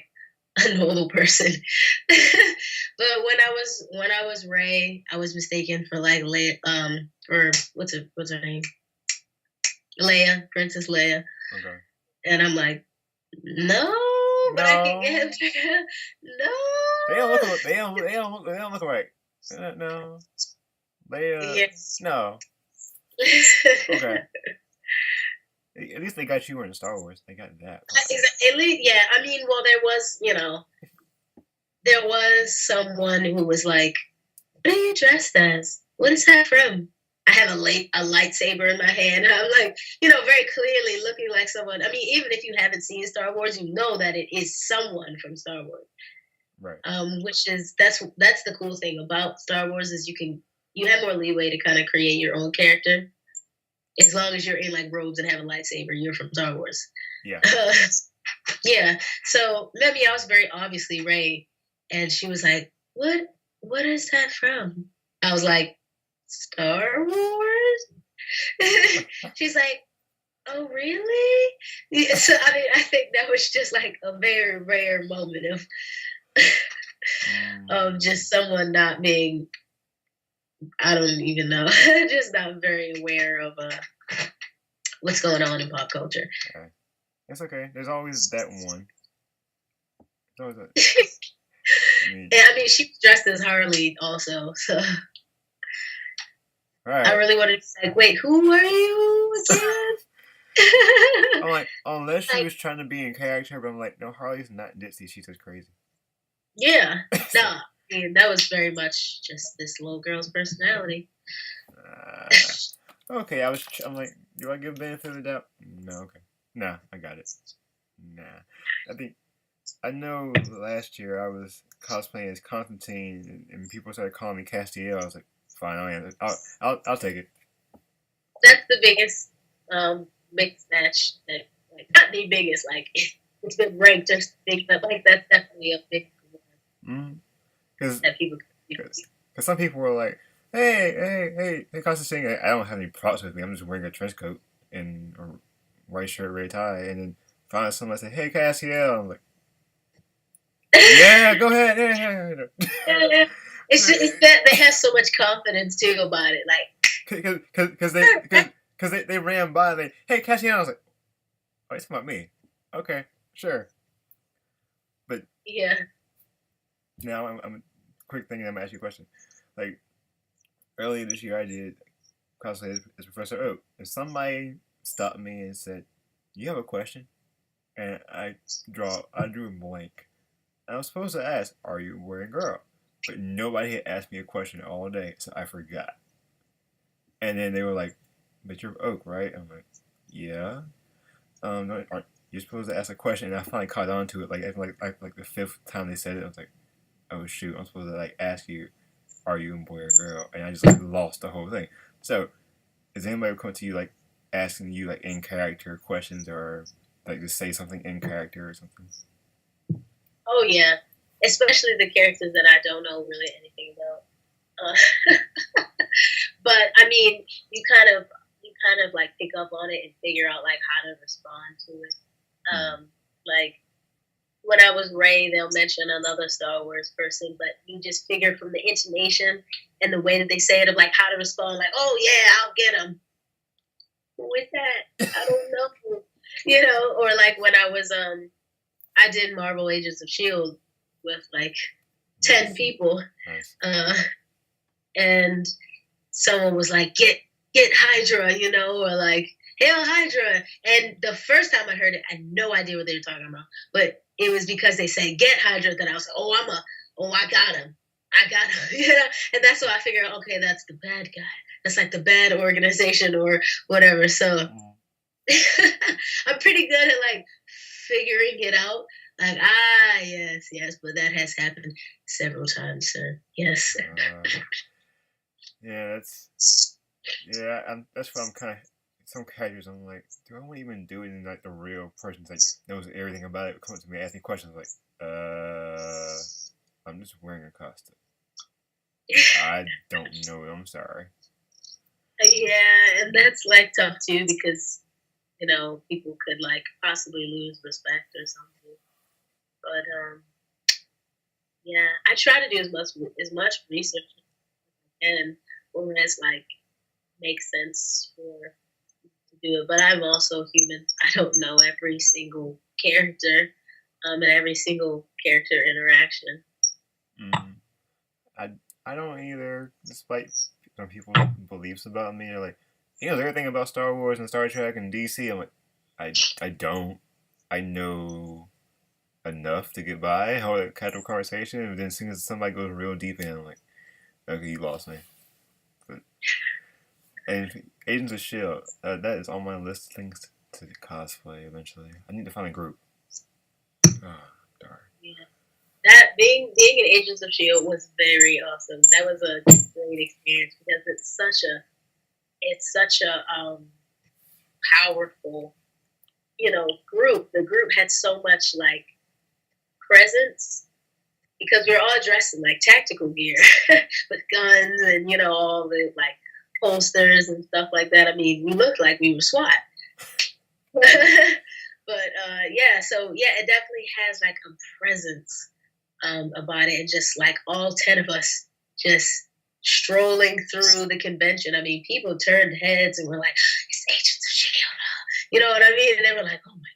S2: a normal person. But when I was Ray, I was mistaken for like or what's her name? Leia, Princess Leia.
S1: Okay.
S2: And I'm like, no, but I can get no.
S1: They don't look right. No. Leia. Yes. No. Okay. At least they got you in Star Wars. They got that.
S2: At least, yeah. I mean, well, there was someone who was like, "What are you dressed as? What is that from?" I have a lightsaber in my hand, and I'm like, very clearly looking like someone. I mean, even if you haven't seen Star Wars, you know that it is someone from Star Wars.
S1: Right.
S2: Which is that's the cool thing about Star Wars, is you have more leeway to kind of create your own character. As long as you're in like robes and have a lightsaber, you're from Star Wars.
S1: Yeah.
S2: Yeah. So maybe I was very obviously Rey, and she was like, What is that from?" I was like, "Star Wars." She's like, "Oh, really?" Yeah, so I mean, I think that was just like a very rare moment of just someone not being, I don't even know, just not very aware of what's going on in pop culture.
S1: Okay. It's okay. There's always that one. There's always that.
S2: I mean, she was dressed as Harley also, so. Right. I really wanted to be like, wait, who are you again?
S1: I'm like, unless she was trying to be in character, but I'm like, no, Harley's not ditzy. She's just crazy.
S2: Yeah. No, I mean, that was very much just this little girl's personality.
S1: Okay, I'm like, do I give benefit of the doubt? No, okay. Nah, I got it. Nah. I know last year I was cosplaying as Constantine, and people started calling me Castiel. I was like, fine, I'll take it.
S2: That's the biggest mixed match that, like, not the biggest, like, it's been ranked or something, but like that's definitely a big one.
S1: Because some people were like, hey, Constantine, I don't have any props with me. I'm just wearing a trench coat and a white shirt, red tie, and then finally somebody said, hey, Castiel. I'm like, yeah, go ahead.
S2: Yeah. It's that they have so much confidence too about it, like
S1: because they ran by and hey, Cassiano. I was like, oh, it's about me. Okay, sure. But
S2: yeah.
S1: Now I'm a quick thing. I'm gonna ask you a question. Like earlier this year, I did cosplay as Professor Oak, and somebody stopped me and said, "You have a question?" and I drew a blank. I was supposed to ask, "Are you a boy or girl?" But nobody had asked me a question all day, so I forgot. And then they were like, "But you're Oak, right?" I'm like, "Yeah." Aren't you supposed to ask a question? And I finally caught on to it. Like the fifth time they said it, I was like, "Oh shoot, I'm supposed to like ask you, are you a boy or girl?" And I just like lost the whole thing. So, is anybody come to you like asking you like in character questions or like to say something in character or something?
S2: Oh yeah, especially the characters that I don't know really anything about. But I mean, you kind of like pick up on it and figure out like how to respond to it. Like when I was Ray, they'll mention another Star Wars person, but you just figure from the intonation and the way that they say it of like how to respond. Like, oh yeah, I'll get him with that. I don't know, or like when I did Marvel Agents of Shield with like 10 people,
S1: Nice.
S2: And someone was like, get Hydra, or like, Hail Hydra. And the first time I heard it, I had no idea what they were talking about. But it was because they said get Hydra that I was like, I got him. I got him. And that's why I figured out, okay, that's the bad guy. That's like the bad organization or whatever. So I'm pretty good at like figuring it out. Like, yes, but that has happened several times, sir. Yes.
S1: Yeah, that's what I'm kind of. Some characters, I'm like, do I want to even do it in like the real person like knows everything about it? Comes to me, ask me questions like, I'm just wearing a costume. I don't know. I'm sorry.
S2: Yeah, and that's like tough too because people could like possibly lose respect or something. But yeah, I try to do as much research as I can, or as like makes sense for to do it. But I'm also human. I don't know every single character, and every single character interaction.
S1: I I don't either. Despite some people's beliefs about me, they're like, he knows everything about Star Wars and Star Trek and DC. I'm like, I don't. I know enough to get by, hold a casual conversation, and then as soon as somebody goes real deep in, I'm like, okay, you lost me. But, and Agents of Shield, that is on my list of things to cosplay eventually. I need to find a group. Oh, darn.
S2: Yeah. That being in Agents of Shield was very awesome. That was a great experience because it's such a powerful group. The group had so much like presence because we are all dressed in like tactical gear with guns and all the like posters and stuff like that. I mean, we looked like we were SWAT. But it definitely has like a presence about it, and just like all 10 of us just strolling through the convention. I mean, people turned heads and were like, "It's Agents of Shield," you know what I mean? And they were like, "Oh my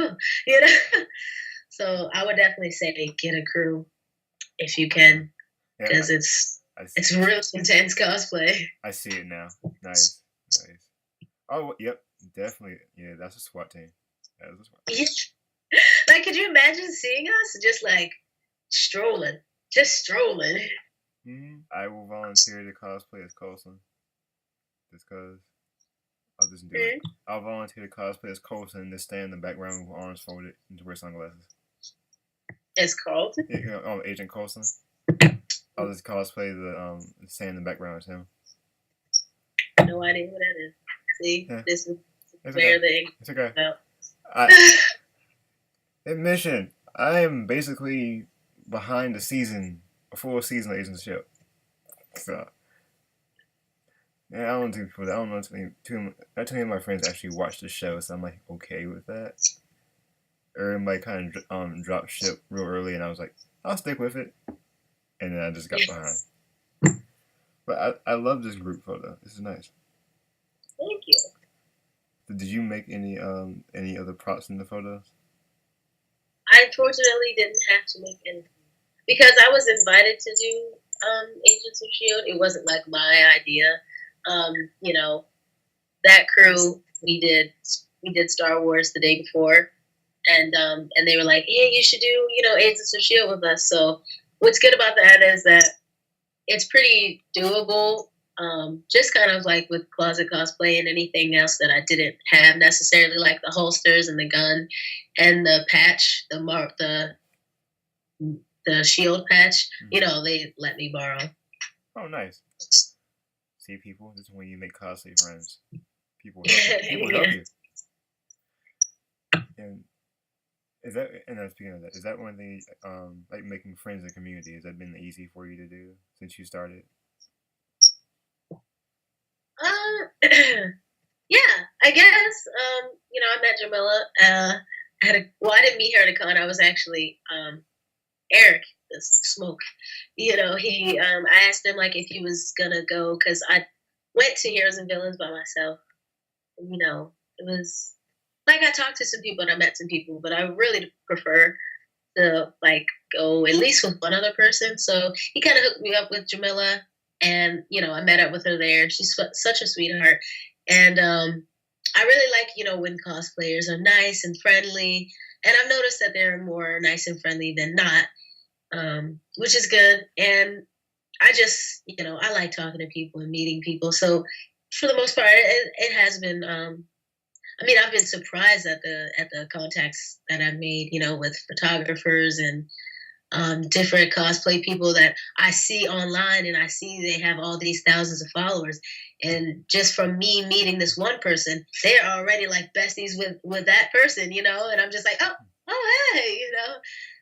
S2: god," So I would definitely say get a crew if you can, because it's real intense cosplay.
S1: I see it now. Nice. Oh, yep, definitely. Yeah, that's a SWAT team. That is a SWAT team.
S2: Like, could you imagine seeing us just like strolling?
S1: I will volunteer to cosplay as Coulson. Just because I'll just do it. I'll volunteer to cosplay as Coulson and just stand in the background with arms folded and to wear sunglasses.
S2: As Carlton?
S1: Yeah, Agent Coulson. I'll just cosplay the stand in the background as him.
S2: No idea what that is. See, yeah. This is
S1: where it's okay. Admission, I am basically behind a full season of Agents of Shield. So, yeah, I don't think people. I don't know too many of my friends actually watch the show, so I'm like okay with that. Everybody kind of dropped ship real early, and I was like, I'll stick with it, and then I just got behind. But I love this group photo. This is nice.
S2: Thank you.
S1: Did you make any other props in the photos?
S2: I unfortunately didn't have to make anything because I was invited to do Agents of Shield. It wasn't like my idea. That crew we did Star Wars the day before, and they were like, "Hey, you should do Agents of Shield with us." So what's good about that is that it's pretty doable. Just kind of like with closet cosplay and anything else that I didn't have necessarily, like the holsters and the gun and the patch, the shield patch. They let me borrow.
S1: Oh, nice. See, people, this is when you make cosplay friends. People help you. People help you. And speaking of that, is that one thing, like making friends in the community, has that been easy for you to do since you started?
S2: Yeah, I guess. I met Jamila. I didn't meet her at a con. I was actually Eric, the smoke. He. I asked him like if he was gonna go because I went to Heroes and Villains by myself. It was like I talked to some people and I met some people, but I really prefer to like go at least with one other person. So he kind of hooked me up with Jamila, and I met up with her there. She's such a sweetheart, and I really like when cosplayers are nice and friendly, and I've noticed that they're more nice and friendly than not, which is good. And I just I like talking to people and meeting people. So for the most part, it has been. I've been surprised at the contacts that I've made, with photographers and different cosplay people that I see online, and I see they have all these thousands of followers. And just from me meeting this one person, they're already like besties with that person, and I'm just like, oh, hey,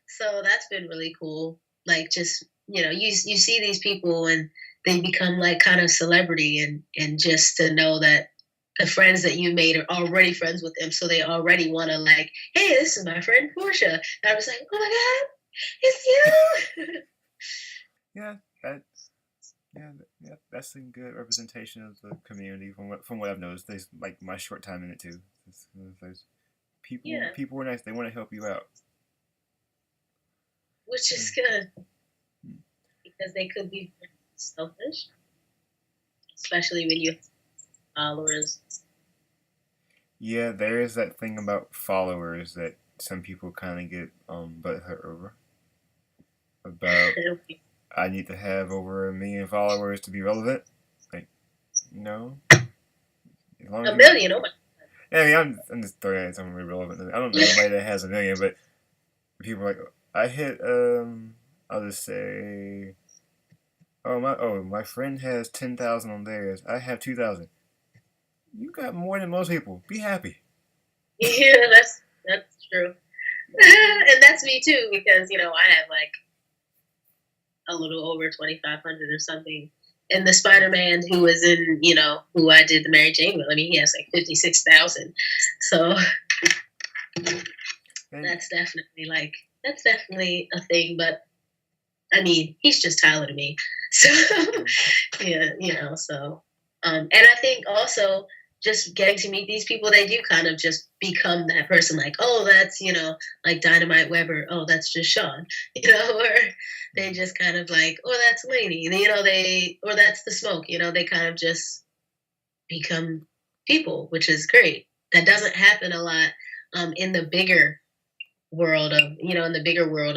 S2: So that's been really cool. Like just, you see these people and they become like kind of celebrity, and just to know that the friends that you made are already friends with them, so they already want to like, hey, this is my friend Portia. And I was like, oh my god, it's you.
S1: Yeah, that's a good representation of the community from what I've noticed. There's like my short time in it too. There's people are nice. They want to help you out,
S2: which is good because they could be selfish, especially when you have followers.
S1: Yeah, there is that thing about followers that some people kind of get butthurt over. About I need to have over 1 million followers to be relevant. Like, no.
S2: As long as a million, oh my.
S1: Yeah, I mean, I'm just throwing out something relevant. I don't know anybody that has 1 million, but people are like, I hit, I'll just say, my friend has 10,000 on theirs. I have 2,000. You got more than most people. Be happy.
S2: Yeah, that's true. And that's me too, because I have like a little over 2,500 or something. And the Spider-Man who was in, who I did the Mary Jane with, he has like 56,000. So that's definitely a thing. But he's just taller than me. So yeah, so and I think also just getting to meet these people, they do kind of just become that person. Like, oh, that's like Dynamite Weber. Oh, that's just Sean. Or they just kind of like, oh, that's Lainey. Or that's the Smoke. They kind of just become people, which is great. That doesn't happen a lot in the bigger world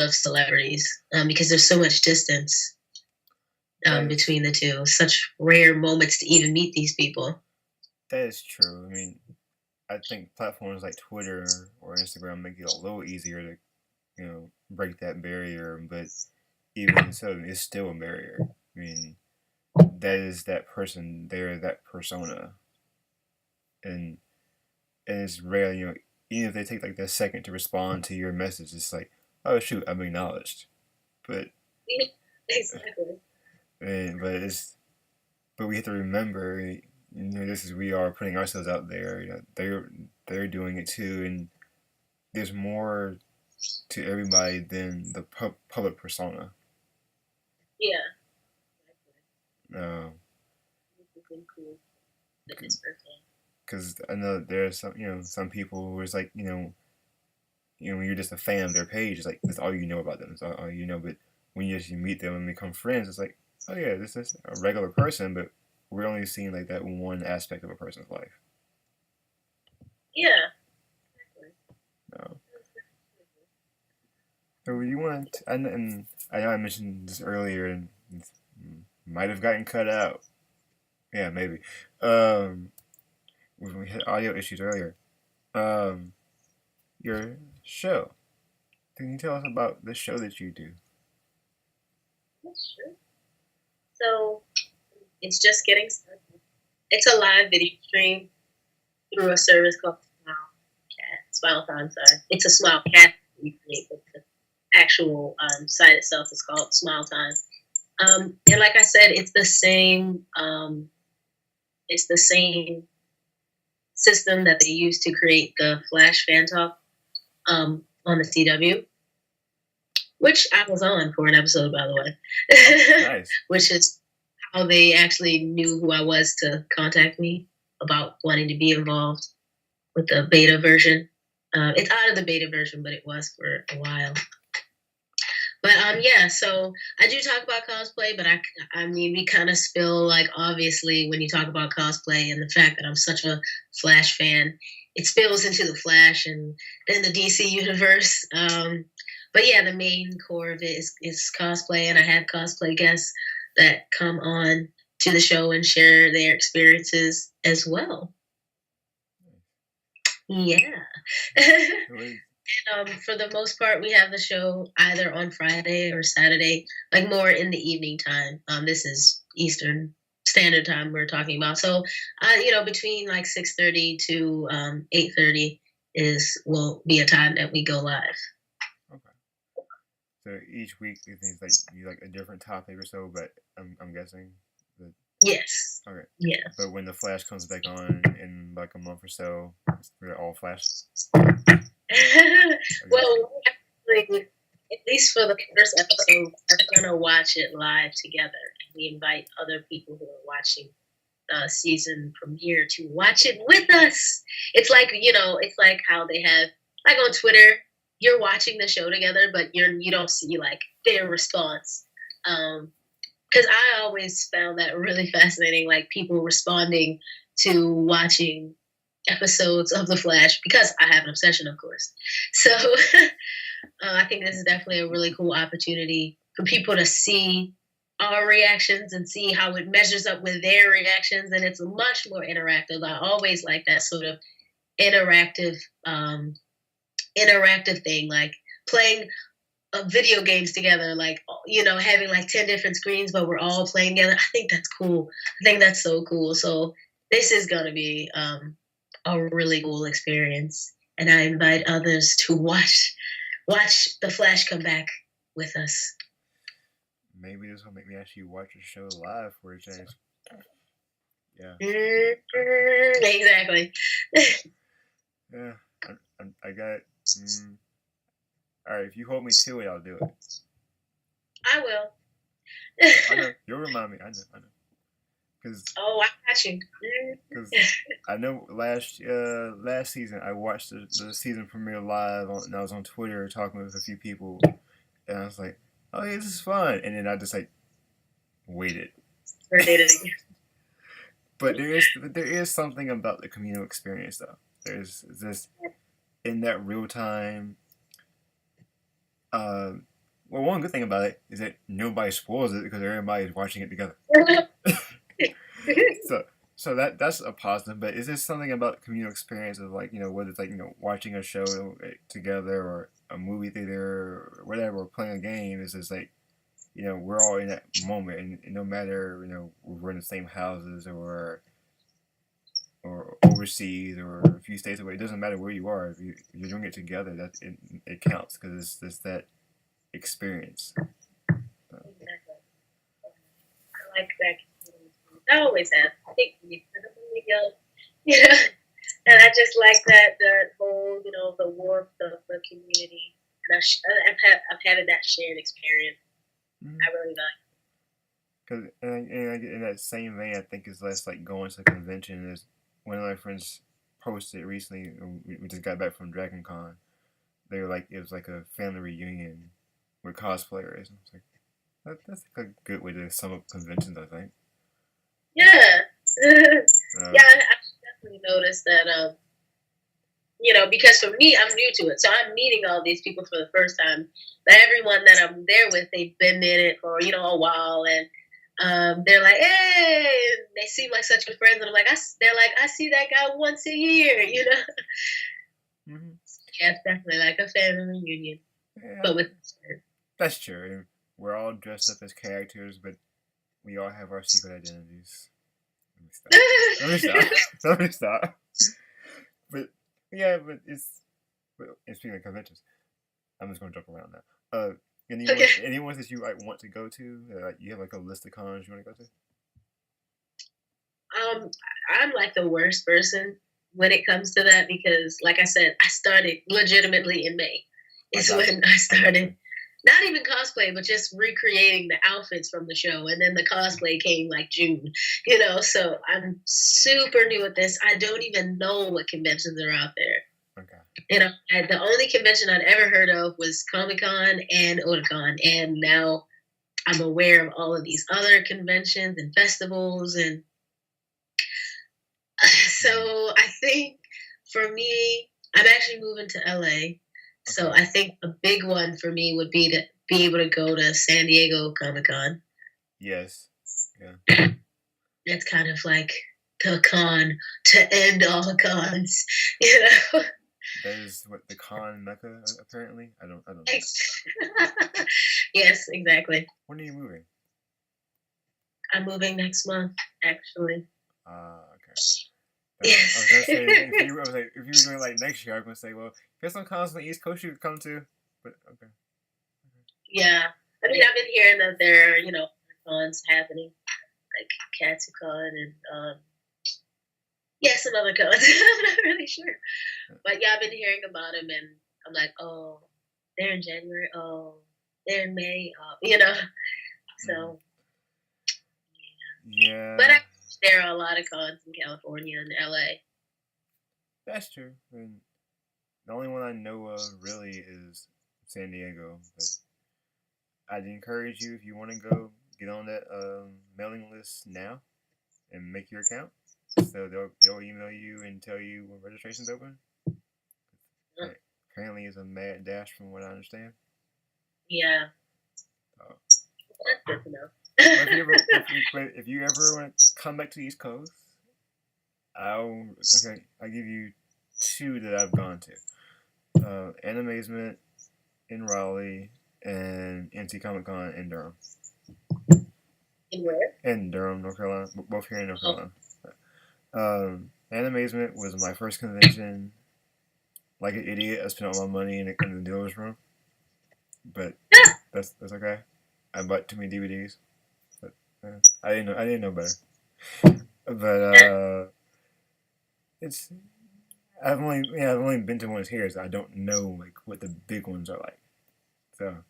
S2: of celebrities, because there's so much distance between the two. Such rare moments to even meet these people.
S1: That is true. I think platforms like Twitter or Instagram make it a little easier to, break that barrier. But even so, it's still a barrier. That is that person. They're that persona, and it's rare. Even if they take like that second to respond to your message, it's like, oh shoot, I'm acknowledged. But
S2: exactly.
S1: But we have to remember, we are putting ourselves out there. They're doing it too, and there's more to everybody than the public persona.
S2: Yeah.
S1: Because I know there's some people who is like when you're just a fan of their page, it's like that's all you know about them. It's all you know. But when you actually meet them and become friends, it's like, oh yeah, this is a regular person, but we're only seeing like that one aspect of a person's life.
S2: Yeah.
S1: No. So you want, and I know I mentioned this earlier, and might have gotten cut out. Yeah, maybe. Um, when we had audio issues earlier. Um, your show. Can you tell us about the show that you do?
S2: That's true. So it's just getting started. It's a live video stream through a service called Smile Time. Sorry, it's a Smile Cat you create, but the actual site itself is called Smile Time. And like I said, it's the same. It's the same system that they used to create the Flash fan talk on the CW, which I was on for an episode, by the way.
S1: Nice.
S2: Which is how they actually knew who I was to contact me about wanting to be involved with the beta version. It's out of the beta version, but it was for a while. But yeah, so I do talk about cosplay, but I mean, we kind of spill, like, obviously when you talk about cosplay and the fact that I'm such a Flash fan, it spills into the Flash and then the DC universe. But yeah, the main core of it is cosplay, and I have cosplay guests that come on to the show and share their experiences as well. Yeah. For the most part, we have the show either on Friday or Saturday, like more in the evening time. This is Eastern Standard Time we're talking about. So, between like 6:30 to 8:30 will be a time that we go live.
S1: Okay. So each week it's like you like a different topic or so, but I'm guessing that.
S2: Yes.
S1: Okay.
S2: Yeah.
S1: But when the Flash comes back on in like a month or so, we're all Flash.
S2: Well, actually, at least for the first episode, we're gonna watch it live together. We invite other people who are watching the season premiere to watch it with us. It's like, it's like how they have, like, on Twitter, you're watching the show together, but you don't see like their response. Because I always found that really fascinating, like people responding to watching episodes of The Flash, because I have an obsession, of course. So I think this is definitely a really cool opportunity for people to see our reactions and see how it measures up with their reactions, and it's much more interactive. I always like that sort of interactive thing, like playing video games together, like, having like 10 different screens, but we're all playing together. I think that's cool. I think that's so cool. So this is going to be a really cool experience, and I invite others to watch the Flash come back with us.
S1: Maybe this will make me actually watch the show live for a change. Yeah.
S2: Exactly.
S1: Yeah, I got. All right, if you hold me to it, I'll do it.
S2: I will.
S1: I know. You'll remind me. I know. Cause,
S2: I got you.
S1: Because I know last season I watched the season premiere live, and I was on Twitter talking with a few people, and I was like, "Oh yeah, this is fun," and then I just like waited. But there is something about the communal experience though. There's this in that real time. Well, one good thing about it is that nobody spoils it because everybody's watching it together. So that's a positive. But is there something about communal experience of, like, whether it's like watching a show together or a movie theater or whatever, or playing a game? Is just like we're all in that moment, and no matter we're in the same houses or overseas or a few states away, it doesn't matter where you are. If you're doing it together, it counts because it's just that experience.
S2: Exactly. I like that. I always have. I think and I just like that the whole, the warmth of the community. And I've had that shared experience. Mm-hmm. I really like.
S1: Because in that same vein, I think it's less like going to a convention. Is one of my friends posted recently. We just got back from Dragon Con. They were like, it was like a family reunion with cosplayers. And I was like, that's like a good way to sum up conventions, I think.
S2: Yeah. Yeah, I definitely noticed that because for me, I'm new to it. So I'm meeting all these people for the first time. But everyone that I'm there with, they've been in it for, a while. And they're like, hey, and they seem like such good friends. And I'm like, they're like, I see that guy once a year.
S1: Mm-hmm.
S2: Yeah, it's definitely like a family reunion.
S1: Yeah,
S2: But with
S1: that's true. We're all dressed up as characters, but we all have our secret identities. Let me stop. Let me stop. But yeah, but speaking of conventions, I'm just gonna jump around now. Any ones that you like want to go to? You have like a list of cons you want to go to?
S2: I'm like the worst person when it comes to that because, like I said, I started legitimately in May. It's when I started. Not even cosplay, but just recreating the outfits from the show. And then the cosplay came like June, so I'm super new at this. I don't even know what conventions are out there. Okay. The only convention I'd ever heard of was Comic-Con and Otakon. And now I'm aware of all of these other conventions and festivals. And so I think for me, I'm actually moving to LA. So I think a big one for me would be to be able to go to San Diego Comic-Con.
S1: Yes. Yeah.
S2: It's kind of like the con to end all cons,
S1: That is what the con mecca apparently. I don't know.
S2: Yes, exactly.
S1: When are you moving?
S2: I'm moving next month, actually.
S1: Okay. Yes. I was gonna say if you were doing like next year, I was gonna say, well, here's some cons on the East Coast you could come to. But okay.
S2: Yeah, I mean, I've been hearing that there are cons happening, like Katsucon and some other cons. I'm not really sure, but yeah, I've been hearing about them, and I'm like, oh, they're in January. Oh, they're in May. So.
S1: Yeah.
S2: But there are a lot of cons in California and LA.
S1: That's true. I mean, the only one I know of really is San Diego. But I'd encourage you, if you want to go, get on that mailing list now and make your account. So they'll email you and tell you when registration's open. Currently is a mad dash from what I understand.
S2: Yeah. That's good to know.
S1: If you ever want to come back to the East Coast, I'll give you two that I've gone to. Animazement in Raleigh and NC Comic Con in Durham.
S2: In where?
S1: In Durham, North Carolina. Both here in North Carolina. Animazement was my first convention. Like an idiot, I spent all my money in the dealer's room. But that's okay. I bought too many DVDs. But I didn't know better. But it's I've only been to ones here, so I don't know like what the big ones are like. So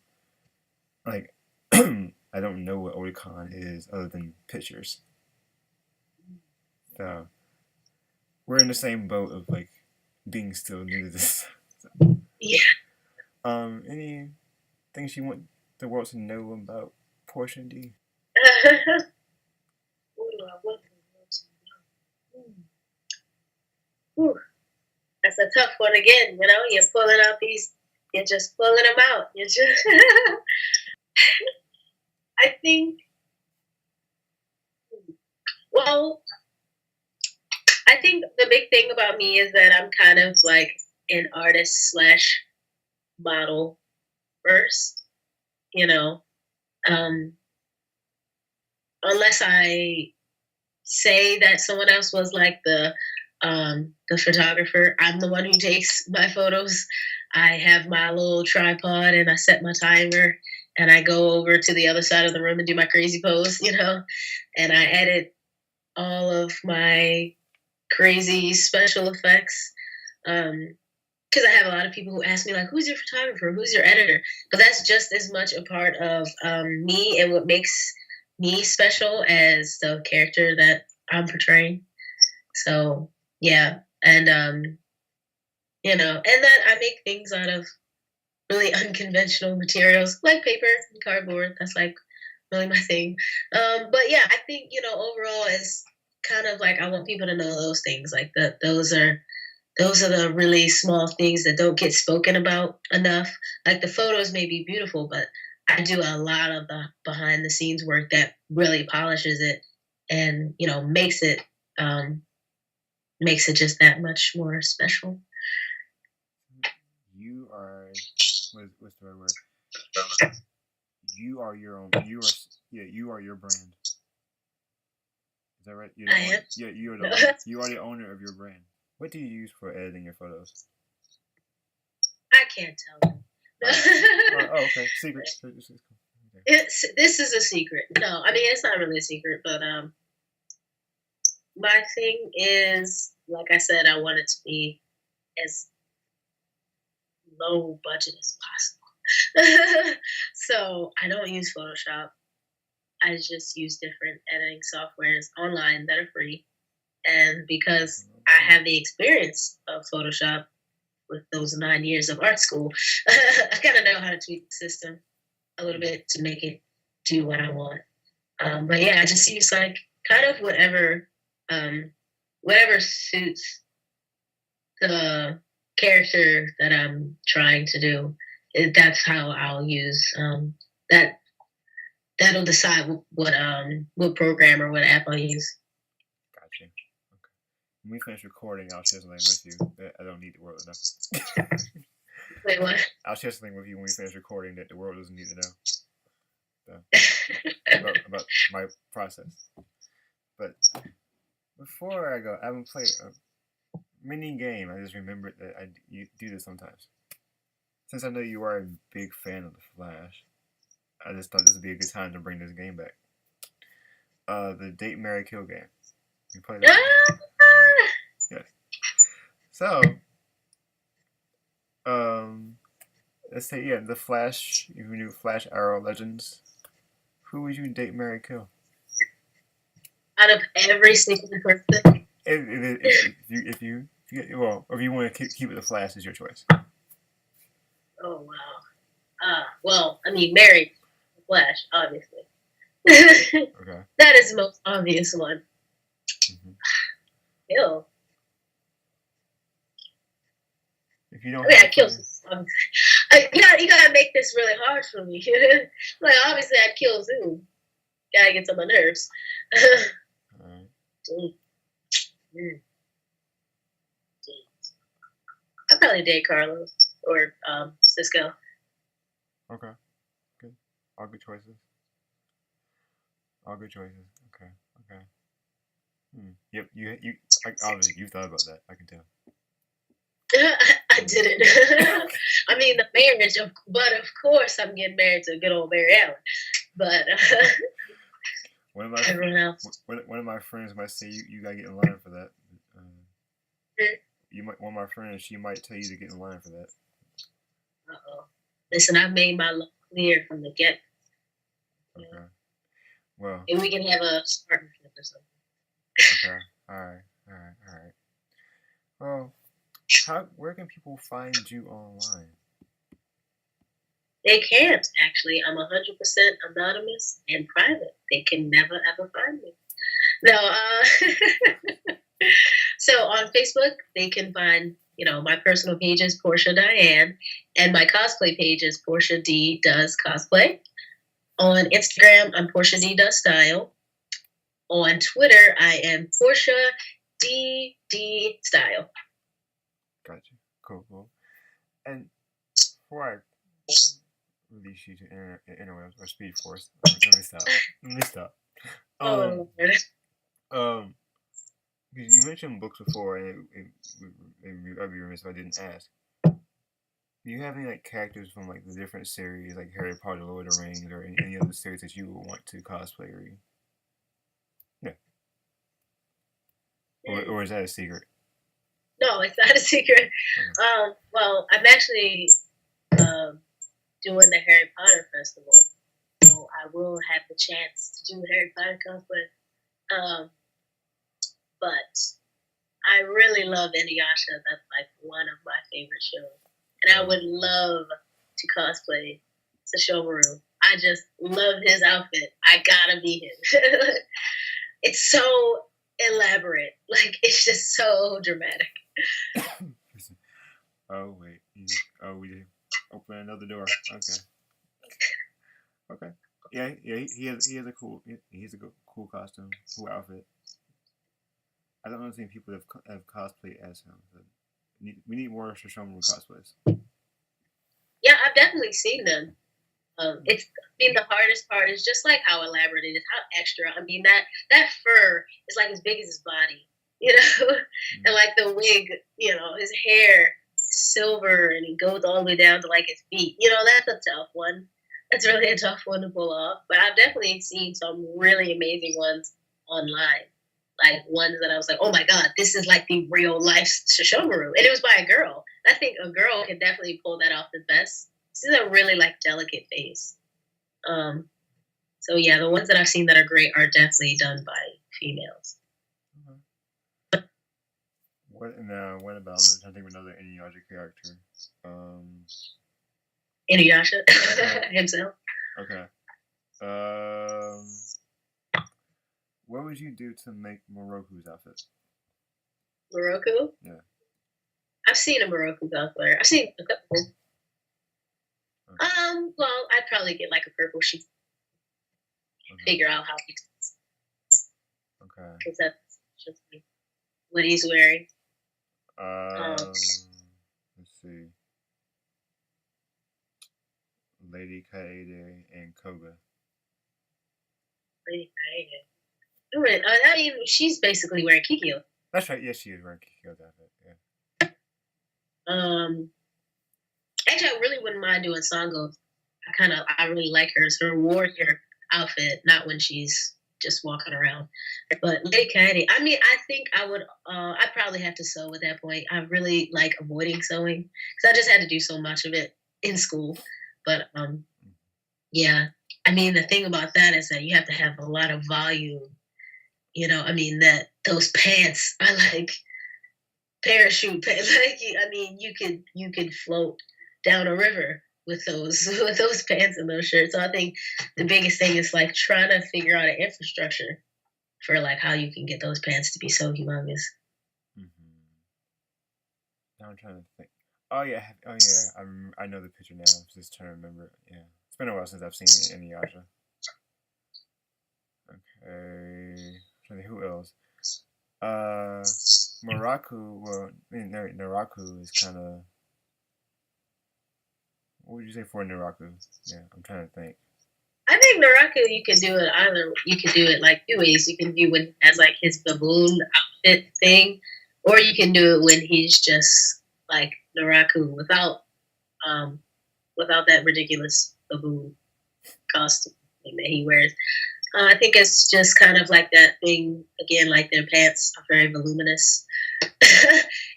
S1: like I don't know what Otakon is other than pictures. So we're in the same boat of like being still new to this. So.
S2: Yeah.
S1: Any things you want the world to know about PortiaD?
S2: What do I want the world to know? That's a tough one again. You're pulling out these. You're just pulling them out. You're just. I think. Well, I think the big thing about me is that I'm kind of like an artist / model first. Unless I say that someone else was like the photographer, I'm the one who takes my photos. I have my little tripod and I set my timer and I go over to the other side of the room and do my crazy pose, and I edit all of my crazy special effects. Because I have a lot of people who ask me, like, who's your photographer? Who's your editor? But that's just as much a part of me and what makes me special as the character that I'm portraying. So, yeah. And, and that I make things out of really unconventional materials, like paper and cardboard. That's, like, really my thing. But, yeah, I think, overall, it's kind of like I want people to know those things. Like, those are those are the really small things that don't get spoken about enough. Like the photos may be beautiful, but I do a lot of the behind the scenes work that really polishes it and, um, makes it just that much more special.
S1: You are what's the right word? You are your own. You are your brand. Is that right?
S2: I am.
S1: Yeah, you are the owner of your brand. What do you use for editing your photos?
S2: I can't tell you.
S1: Okay. Secret.
S2: This is a secret. No, I mean it's not really a secret, but my thing is, like I said, I want it to be as low budget as possible. So I don't use Photoshop. I just use different editing softwares online that are free. And because I have the experience of Photoshop with those 9 years of art school, I kind of know how to tweak the system a little bit to make it do what I want. But yeah, I just use like kind of whatever suits the character that I'm trying to do. That's how I'll use that. That'll decide what program or what app I'll use.
S1: Gotcha. Okay. When we finish recording, I'll share something with you. I don't need the world to know.
S2: Wait, what?
S1: I'll share something with you when we finish recording that the world doesn't need to know about my process. But before I go, I haven't played a mini game. I just remembered that you do this sometimes. Since I know you are a big fan of The Flash, I just thought this would be a good time to bring this game back. The Date, Marry, Kill game. You play that? Yes. So, let's say The Flash. If you knew Flash Arrow Legends, who would you date, marry, kill?
S2: Out of every single person.
S1: If you want to keep it The Flash, is your choice.
S2: Oh wow. Well, I mean, married The Flash, obviously. Okay. That is the most obvious one. Mm-hmm. Kill.
S1: If you don't,
S2: I kill. You gotta make this really hard for me. Like obviously, I'd kill Zoom. Gotta get on my nerves. I'd probably date Carlos or Cisco.
S1: Okay, good. All good choices. All good choices. Okay. Yep. You. Obviously, you thought about that. I can tell.
S2: I didn't. I mean, the marriage, but of course, I'm getting married to good old Barry Allen. But everyone else.
S1: One of my friends might say you gotta get in line for that. One of my friends, she might tell you to get in line for that.
S2: Listen, I've made my love clear from the get.
S1: Okay. Well.
S2: And we can have a partnership or something.
S1: Okay. All right. Well, where can people find you online?
S2: They can't, actually. I'm 100% anonymous and private. They can never, ever find me. No, so on Facebook, they can find, my personal page is Portia Diane, and my cosplay page is PortiaD Does Cosplay. On Instagram, I'm PortiaD Does Style. On Twitter, I am PortiaD Style.
S1: Gotcha. Cool. And before I release you to interwebs or Speed Force, let me stop. You mentioned books before, and I'd be remiss if I didn't ask. Do you have any characters from the different series, like Harry Potter, Lord of the Rings, or any other series that you would want to cosplay or yeah? Or is that a secret?
S2: No, it's not a secret. Okay. Well, I'm actually doing the Harry Potter festival, so I will have the chance to do Harry Potter cosplay. But I really love Inuyasha. That's one of my favorite shows, and I would love to cosplay Sesshomaru. I just love his outfit. I gotta be him. It's so elaborate. It's just so dramatic.
S1: Oh wait. Oh, we did open another door. Okay. Okay. Yeah. He has a cool costume, cool outfit. I don't know if people have cosplayed as him. So we need more Shishomaru cosplays.
S2: Yeah, I've definitely seen them. It's I mean the hardest part is just like how elaborate it is, how extra. I mean that fur is like as big as his body, you know, and like the wig, you know, his hair silver and it goes all the way down to like his feet. You know, that's a tough one. That's really a tough one to pull off. But I've definitely seen some really amazing ones online. Like ones that I was like, oh my god, this is like the real life Shishomaru. And it was by a girl. I think a girl can definitely pull that off the best. This is a really like delicate face. Um, so yeah, the ones that I've seen that are great are definitely done by females.
S1: What about? I'm trying to think of another Inuyasha character.
S2: Inuyasha himself.
S1: Okay. What would you do to make Moroku's outfit?
S2: Moroku?
S1: Yeah.
S2: I've seen a Moroku cosplayer. I've seen a couple. Okay. Well, I'd probably get like a purple sheet. Okay. Figure out how he.
S1: Okay.
S2: Because that's just what he's wearing.
S1: Let's see. Lady Kaede and Koga.
S2: Lady Kaede. I mean, she's basically wearing Kikyo.
S1: That's right. Yes, she is wearing Kikyo's outfit. Yeah.
S2: Actually, I really wouldn't mind doing Sango. I really like her warrior outfit, not when she's just walking around. But Lady Kaede, I mean, I think I would. I'd probably have to sew at that point. I really like avoiding sewing because I just had to do so much of it in school. But yeah, I mean, the thing about that is that you have to have a lot of volume. You know, I mean that those pants are like parachute pants. Like, I mean, you could float down a river with those pants and those shirts. So I think the biggest thing is like trying to figure out an infrastructure for like how you can get those pants to be so humongous.
S1: Now I'm trying to think. Oh yeah. I know the picture now. I'm just trying to remember it. Yeah, it's been a while since I've seen Inuyasha. Okay. Who else? Moroku. Well, I mean, Naraku is kind of. What would you say for Naraku? Yeah, I'm trying to think.
S2: I think Naraku, you can do it either. You can do it like 2 ways. You can do it as like his baboon outfit thing, or you can do it when he's just like Naraku without that ridiculous baboon costume thing that he wears. I think it's just kind of like that thing again, like their pants are very voluminous,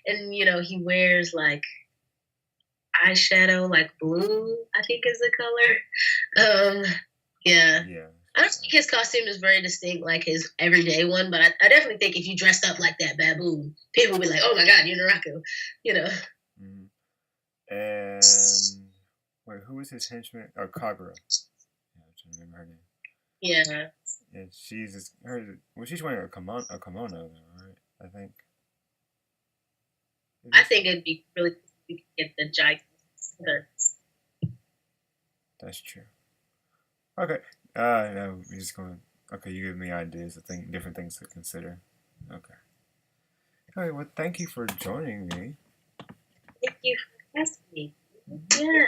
S2: and you know he wears like eyeshadow, like blue. I think is the color. Yeah. I don't think his costume is very distinct like his everyday one, but I definitely think if you dressed up like that baboon, people would be like, "Oh my god, you're Naraku," you know.
S1: Mm-hmm. And wait, who was his henchman? Oh, Kagura. Yeah, I'm trying to remember her name.
S2: Yeah.
S1: And she's wearing a kimono though, right? I think.
S2: I think it'd be really cool if you could get the giant.
S1: That's true. Okay. No, we're just going. Okay, you give me ideas. Different things to consider. Okay. All right. Well, thank you for joining me.
S2: Thank you for asking me. Yeah.